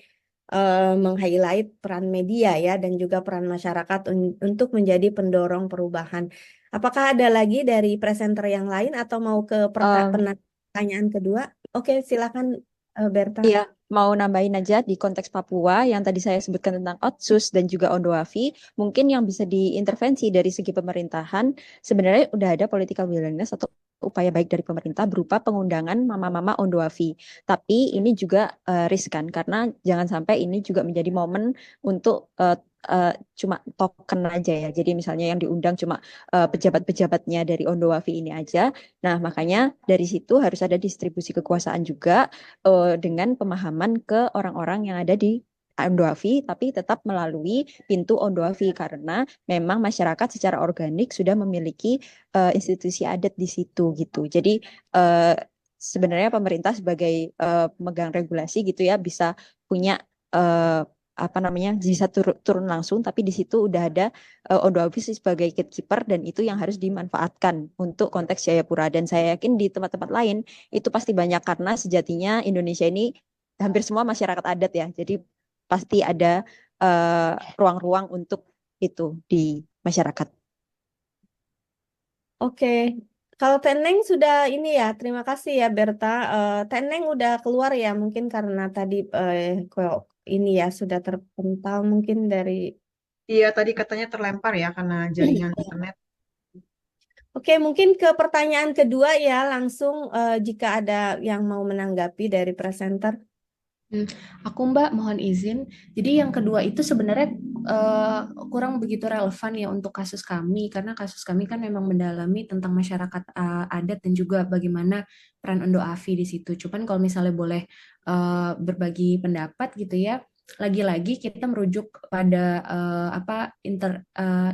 meng-highlight peran media ya dan juga peran masyarakat untuk menjadi pendorong perubahan. Apakah ada lagi dari presenter yang lain atau mau ke pertanyaan kedua? Oke, silakan Berta. Iya, mau nambahin aja di konteks Papua yang tadi saya sebutkan tentang Otsus dan juga Ondoafi, mungkin yang bisa diintervensi dari segi pemerintahan, sebenarnya udah ada political willingness atau upaya baik dari pemerintah berupa pengundangan mama-mama Ondoafi. Tapi ini juga riskan karena jangan sampai ini juga menjadi momen untuk cuma token aja ya. Jadi misalnya yang diundang cuma pejabat-pejabatnya dari Ondoafi ini aja. Nah, makanya dari situ harus ada distribusi kekuasaan juga dengan pemahaman ke orang-orang yang ada di Ondoafi, tapi tetap melalui pintu Ondoafi karena memang masyarakat secara organik sudah memiliki institusi adat di situ gitu. Jadi sebenarnya pemerintah sebagai pemegang regulasi gitu ya bisa punya apa namanya bisa turun langsung, tapi di situ udah ada Ondoafi sebagai gatekeeper dan itu yang harus dimanfaatkan untuk konteks Jayapura. Dan saya yakin di tempat-tempat lain itu pasti banyak karena sejatinya Indonesia ini hampir semua masyarakat adat ya. Jadi pasti ada ruang-ruang untuk itu di masyarakat. Oke, kalau Teneng sudah ini ya, terima kasih ya Berta. Teneng udah keluar ya, mungkin karena tadi kok ini ya sudah terpental mungkin dari. Iya, tadi katanya terlempar ya karena jaringan internet. Oke, mungkin ke pertanyaan kedua ya, langsung jika ada yang mau menanggapi dari presenter. Aku Mbak mohon izin. Jadi yang kedua itu sebenarnya kurang begitu relevan ya untuk kasus kami karena kasus kami kan memang mendalami tentang masyarakat adat dan juga bagaimana peran Ondoafi di situ. Cuman kalau misalnya boleh berbagi pendapat gitu ya, lagi-lagi kita merujuk pada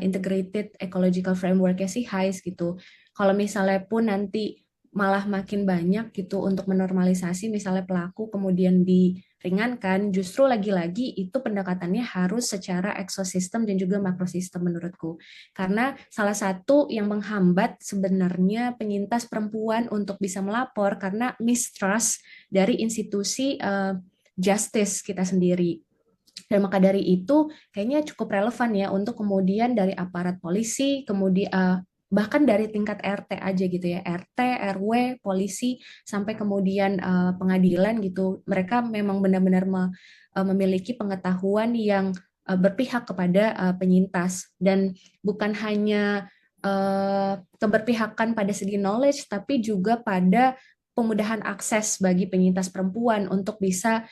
integrated ecological framework-nya si HICE gitu. Kalau misalnya pun nanti malah makin banyak gitu untuk menormalisasi misalnya pelaku kemudian diringankan, justru lagi-lagi itu pendekatannya harus secara ekosistem dan juga makrosistem menurutku. Karena salah satu yang menghambat sebenarnya penyintas perempuan untuk bisa melapor karena mistrust dari institusi justice kita sendiri. Dan maka dari itu kayaknya cukup relevan ya untuk kemudian dari aparat polisi, kemudian bahkan dari tingkat RT aja gitu ya, RT, RW, polisi, sampai kemudian pengadilan gitu. Mereka memang benar-benar memiliki pengetahuan yang berpihak kepada penyintas. Dan bukan hanya keberpihakan pada segi knowledge, tapi juga pada pemudahan akses bagi penyintas perempuan untuk bisa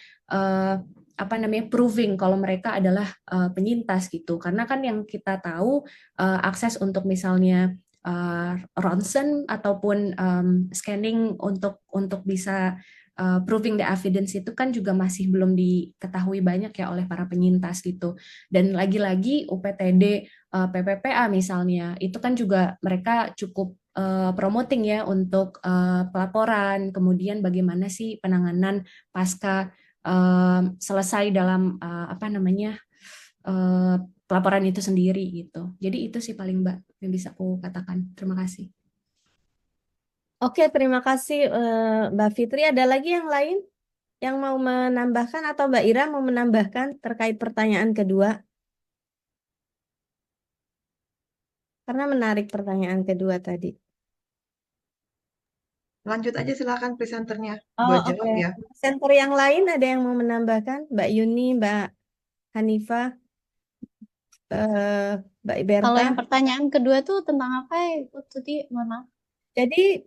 proving kalau mereka adalah penyintas gitu. Karena kan yang kita tahu akses untuk misalnya ronsen ataupun scanning untuk bisa proving the evidence itu kan juga masih belum diketahui banyak ya oleh para penyintas gitu. Dan lagi-lagi UPTD, PPPA misalnya, itu kan juga mereka cukup promoting ya untuk pelaporan, kemudian bagaimana sih penanganan pasca selesai dalam apa namanya pelaporan itu sendiri gitu. Jadi itu sih paling Mbak yang bisa aku katakan. Terima kasih. Oke, terima kasih Mbak Fitri. Ada lagi yang lain yang mau menambahkan atau Mbak Ira mau menambahkan terkait pertanyaan kedua? Karena menarik pertanyaan kedua tadi. Lanjut aja silakan presenternya Oh, buat oke. jawab ya. Center yang lain ada yang mau menambahkan? Mbak Yuni, Mbak Hanifah, Mbak Kalau Iberta. yang pertanyaan kedua tuh tentang apa ya? Itu tadi, mohon maaf. Jadi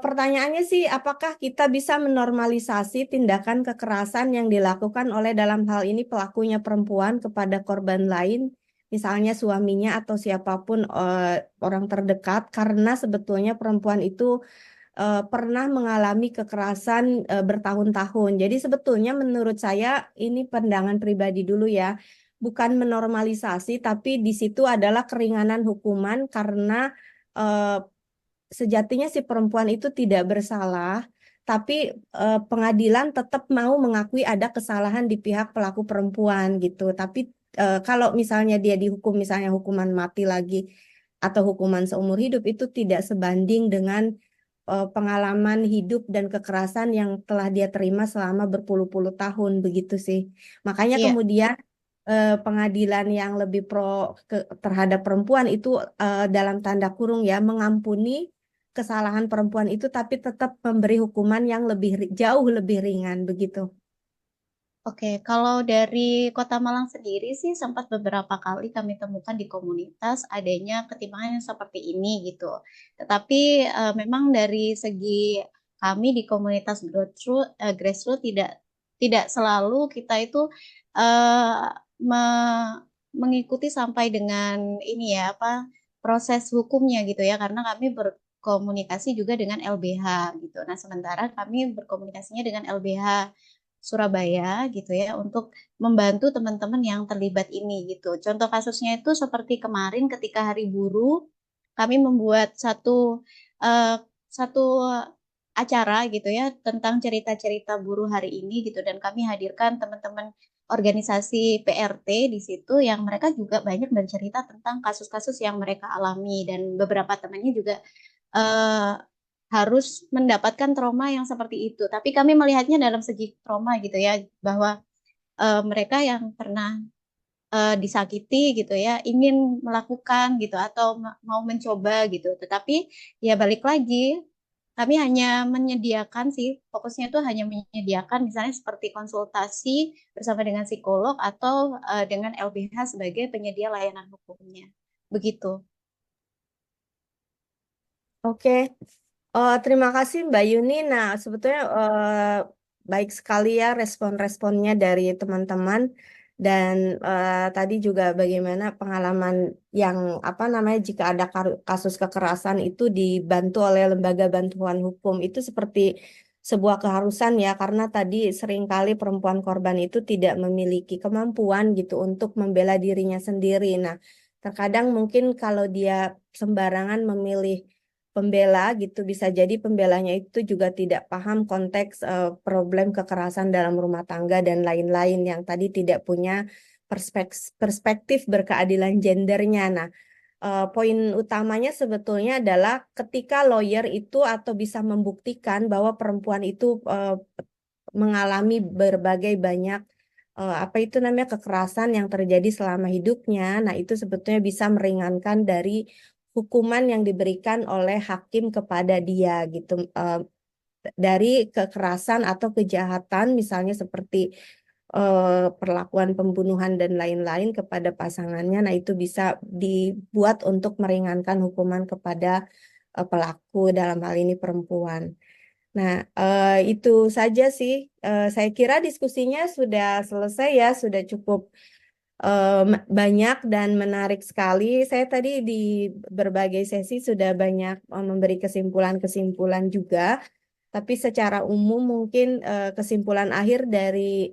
pertanyaannya sih, apakah kita bisa menormalisasi tindakan kekerasan yang dilakukan oleh dalam hal ini pelakunya perempuan kepada korban lain, misalnya suaminya atau siapapun orang terdekat, karena sebetulnya perempuan itu pernah mengalami kekerasan bertahun-tahun. Jadi sebetulnya menurut saya ini pandangan pribadi dulu ya, bukan menormalisasi, tapi di situ adalah keringanan hukuman karena eh, sejatinya si perempuan itu tidak bersalah, tapi pengadilan tetap mau mengakui ada kesalahan di pihak pelaku perempuan gitu. Tapi kalau misalnya dia dihukum misalnya hukuman mati lagi atau hukuman seumur hidup itu tidak sebanding dengan pengalaman hidup dan kekerasan yang telah dia terima selama berpuluh-puluh tahun begitu sih. Makanya Iya, kemudian pengadilan yang lebih pro terhadap perempuan itu dalam tanda kurung ya mengampuni kesalahan perempuan itu tapi tetap memberi hukuman yang jauh lebih ringan begitu. oke. Kalau dari Kota Malang sendiri sih sempat beberapa kali kami temukan di komunitas adanya ketimpangan yang seperti ini gitu. Tetapi memang dari segi kami di komunitas grassroots tidak selalu kita itu eh, mengikuti sampai dengan ini ya apa proses hukumnya gitu ya karena kami berkomunikasi juga dengan LBH gitu. Nah, sementara kami berkomunikasinya dengan LBH Surabaya gitu ya untuk membantu teman-teman yang terlibat ini gitu. Contoh kasusnya itu seperti kemarin ketika Hari Buruh kami membuat eh, satu acara gitu ya tentang cerita-cerita buruh hari ini gitu dan kami hadirkan teman-teman organisasi PRT di situ yang mereka juga banyak bercerita tentang kasus-kasus yang mereka alami dan beberapa temannya juga eh, harus mendapatkan trauma yang seperti itu. Tapi kami melihatnya dalam segi trauma gitu ya, bahwa mereka yang pernah disakiti gitu ya, ingin melakukan gitu atau mau mencoba gitu. Tetapi ya balik lagi, kami hanya menyediakan sih, fokusnya itu hanya menyediakan misalnya seperti konsultasi bersama dengan psikolog atau dengan LBH sebagai penyedia layanan hukumnya. Begitu. Oke, terima kasih Mbak Yuni. Nah, sebetulnya baik sekali ya respon-responnya dari teman-teman dan tadi juga bagaimana pengalaman yang apa namanya jika ada kasus kekerasan itu dibantu oleh lembaga bantuan hukum itu seperti sebuah keharusan ya karena tadi seringkali perempuan korban itu tidak memiliki kemampuan gitu untuk membela dirinya sendiri. Nah, terkadang mungkin kalau dia sembarangan memilih pembela gitu bisa jadi pembelanya itu juga tidak paham konteks problem kekerasan dalam rumah tangga dan lain-lain yang tadi tidak punya perspektif berkeadilan gendernya. Nah, poin utamanya sebetulnya adalah ketika lawyer itu atau bisa membuktikan bahwa perempuan itu mengalami berbagai banyak apa itu namanya kekerasan yang terjadi selama hidupnya. Nah, itu sebetulnya bisa meringankan dari hukuman yang diberikan oleh hakim kepada dia gitu. Dari kekerasan atau kejahatan misalnya seperti perlakuan pembunuhan dan lain-lain kepada pasangannya. Nah, itu bisa dibuat untuk meringankan hukuman kepada pelaku dalam hal ini perempuan. Nah, itu saja sih. Saya kira diskusinya sudah selesai ya, sudah cukup banyak dan menarik sekali. Saya tadi di berbagai sesi sudah banyak memberi kesimpulan-kesimpulan juga. Tapi secara umum mungkin kesimpulan akhir dari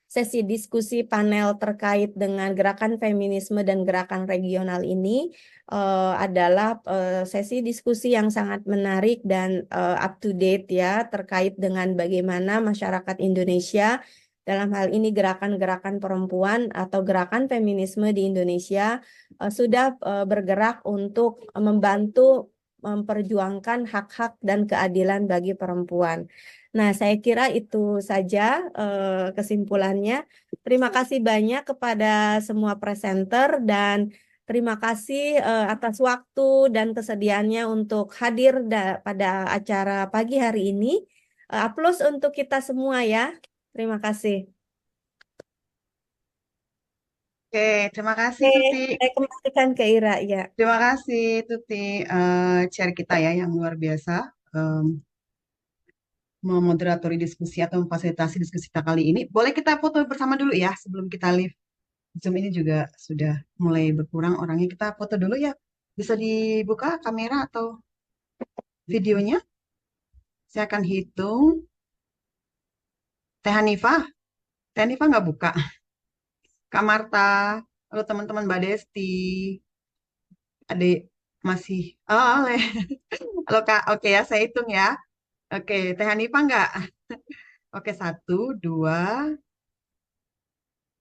sesi diskusi panel terkait dengan gerakan feminisme dan gerakan regional ini adalah sesi diskusi yang sangat menarik dan up to date ya terkait dengan bagaimana masyarakat Indonesia dalam hal ini gerakan-gerakan perempuan atau gerakan feminisme di Indonesia sudah bergerak untuk membantu memperjuangkan hak-hak dan keadilan bagi perempuan. Nah, saya kira itu saja kesimpulannya. Terima kasih banyak kepada semua presenter dan terima kasih atas waktu dan kesediaannya untuk hadir pada acara pagi hari ini. Aplaus untuk kita semua ya. Terima kasih. Oke, terima kasih Oke, Tuti. saya kembalikan ke Ira ya. Terima kasih Tuti, share kita ya yang luar biasa. Memoderatori diskusi atau memfasilitasi diskusi kita kali ini. Boleh kita foto bersama dulu ya sebelum kita leave. Zoom ini juga sudah mulai berkurang orangnya. Kita foto dulu ya. Bisa dibuka kamera atau videonya? Saya akan hitung. Teh Hanifah nggak buka. Kak Marta, halo teman-teman Mbak Desti, adik masih. Oh, oleh. Halo Kak, oke ya saya hitung ya. Oke, Teh Hanifah nggak? Oke, 1, 2,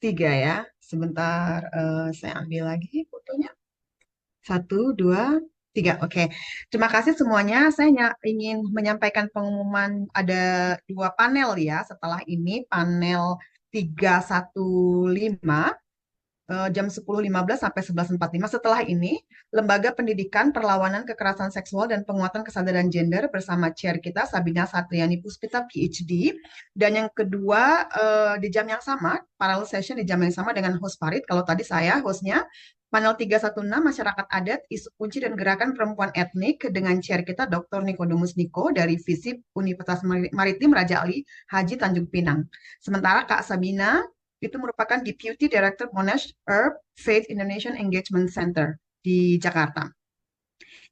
3 ya. Sebentar, saya ambil lagi fotonya. 1, 2, 3. Oke, terima kasih semuanya. Saya ingin menyampaikan pengumuman ada 2 panel ya. Setelah ini panel 315 jam 10.15 sampai 11.45. Setelah ini, Lembaga Pendidikan Perlawanan Kekerasan Seksual dan Penguatan Kesadaran Gender bersama chair kita Sabina Satriani Puspita PhD. Dan yang kedua di jam yang sama, parallel session di jam yang sama dengan host Farid. Kalau tadi saya hostnya, panel 316 Masyarakat Adat, Isu Kunci dan Gerakan Perempuan Etnik dengan chair kita Dr. Nikodemus Niko dari FISIP Universitas Maritim Raja Ali Haji Tanjung Pinang. Sementara Kak Sabina itu merupakan Deputy Director Monash Herb Faith Indonesian Engagement Center di Jakarta.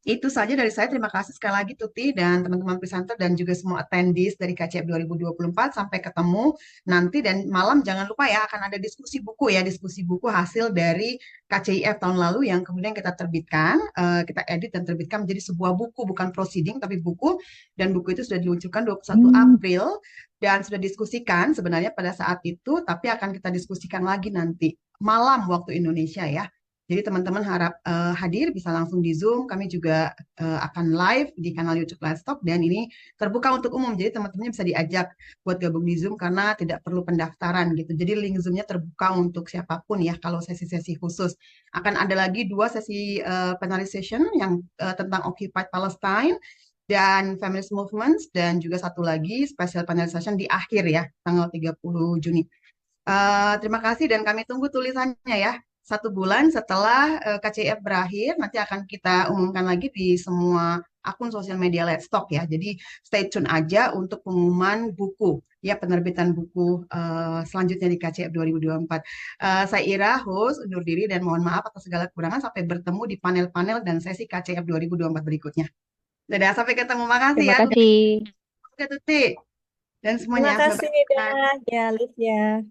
Itu saja dari saya. Terima kasih sekali lagi Tuti dan teman-teman presenter dan juga semua attendees dari KCF 2024. Sampai ketemu nanti dan malam jangan lupa ya akan ada diskusi buku ya, diskusi buku hasil dari KCIF tahun lalu yang kemudian kita terbitkan, kita edit dan terbitkan menjadi sebuah buku, bukan proceeding tapi buku, dan buku itu sudah diluncurkan 21 April dan sudah diskusikan sebenarnya pada saat itu, tapi akan kita diskusikan lagi nanti malam waktu Indonesia ya. Jadi teman-teman harap hadir bisa langsung di Zoom. Kami juga akan live di kanal YouTube Livestock dan ini terbuka untuk umum. Jadi teman-teman bisa diajak buat gabung di Zoom karena tidak perlu pendaftaran gitu. Jadi link Zoom-nya terbuka untuk siapapun ya kalau sesi-sesi khusus. Akan ada lagi 2 sesi plenary session yang tentang Occupied Palestine dan Feminist Movements dan juga satu lagi special panel session di akhir ya tanggal 30 Juni. Terima kasih dan kami tunggu tulisannya ya. 1 bulan setelah KCIF berakhir, nanti akan kita umumkan lagi di semua akun sosial media Let's Talk ya. Jadi stay tune aja untuk pengumuman buku, ya penerbitan buku selanjutnya di KCIF 2024. Saya Ira, host, undur diri dan mohon maaf atas segala kekurangan. Sampai bertemu di panel-panel dan sesi KCIF 2024 berikutnya. Dadah, sampai ketemu. Makasih Terima ya. kasih. Oke, Tuti. Dan Terima semuanya. kasih Bye-bye. ya, Liv ya.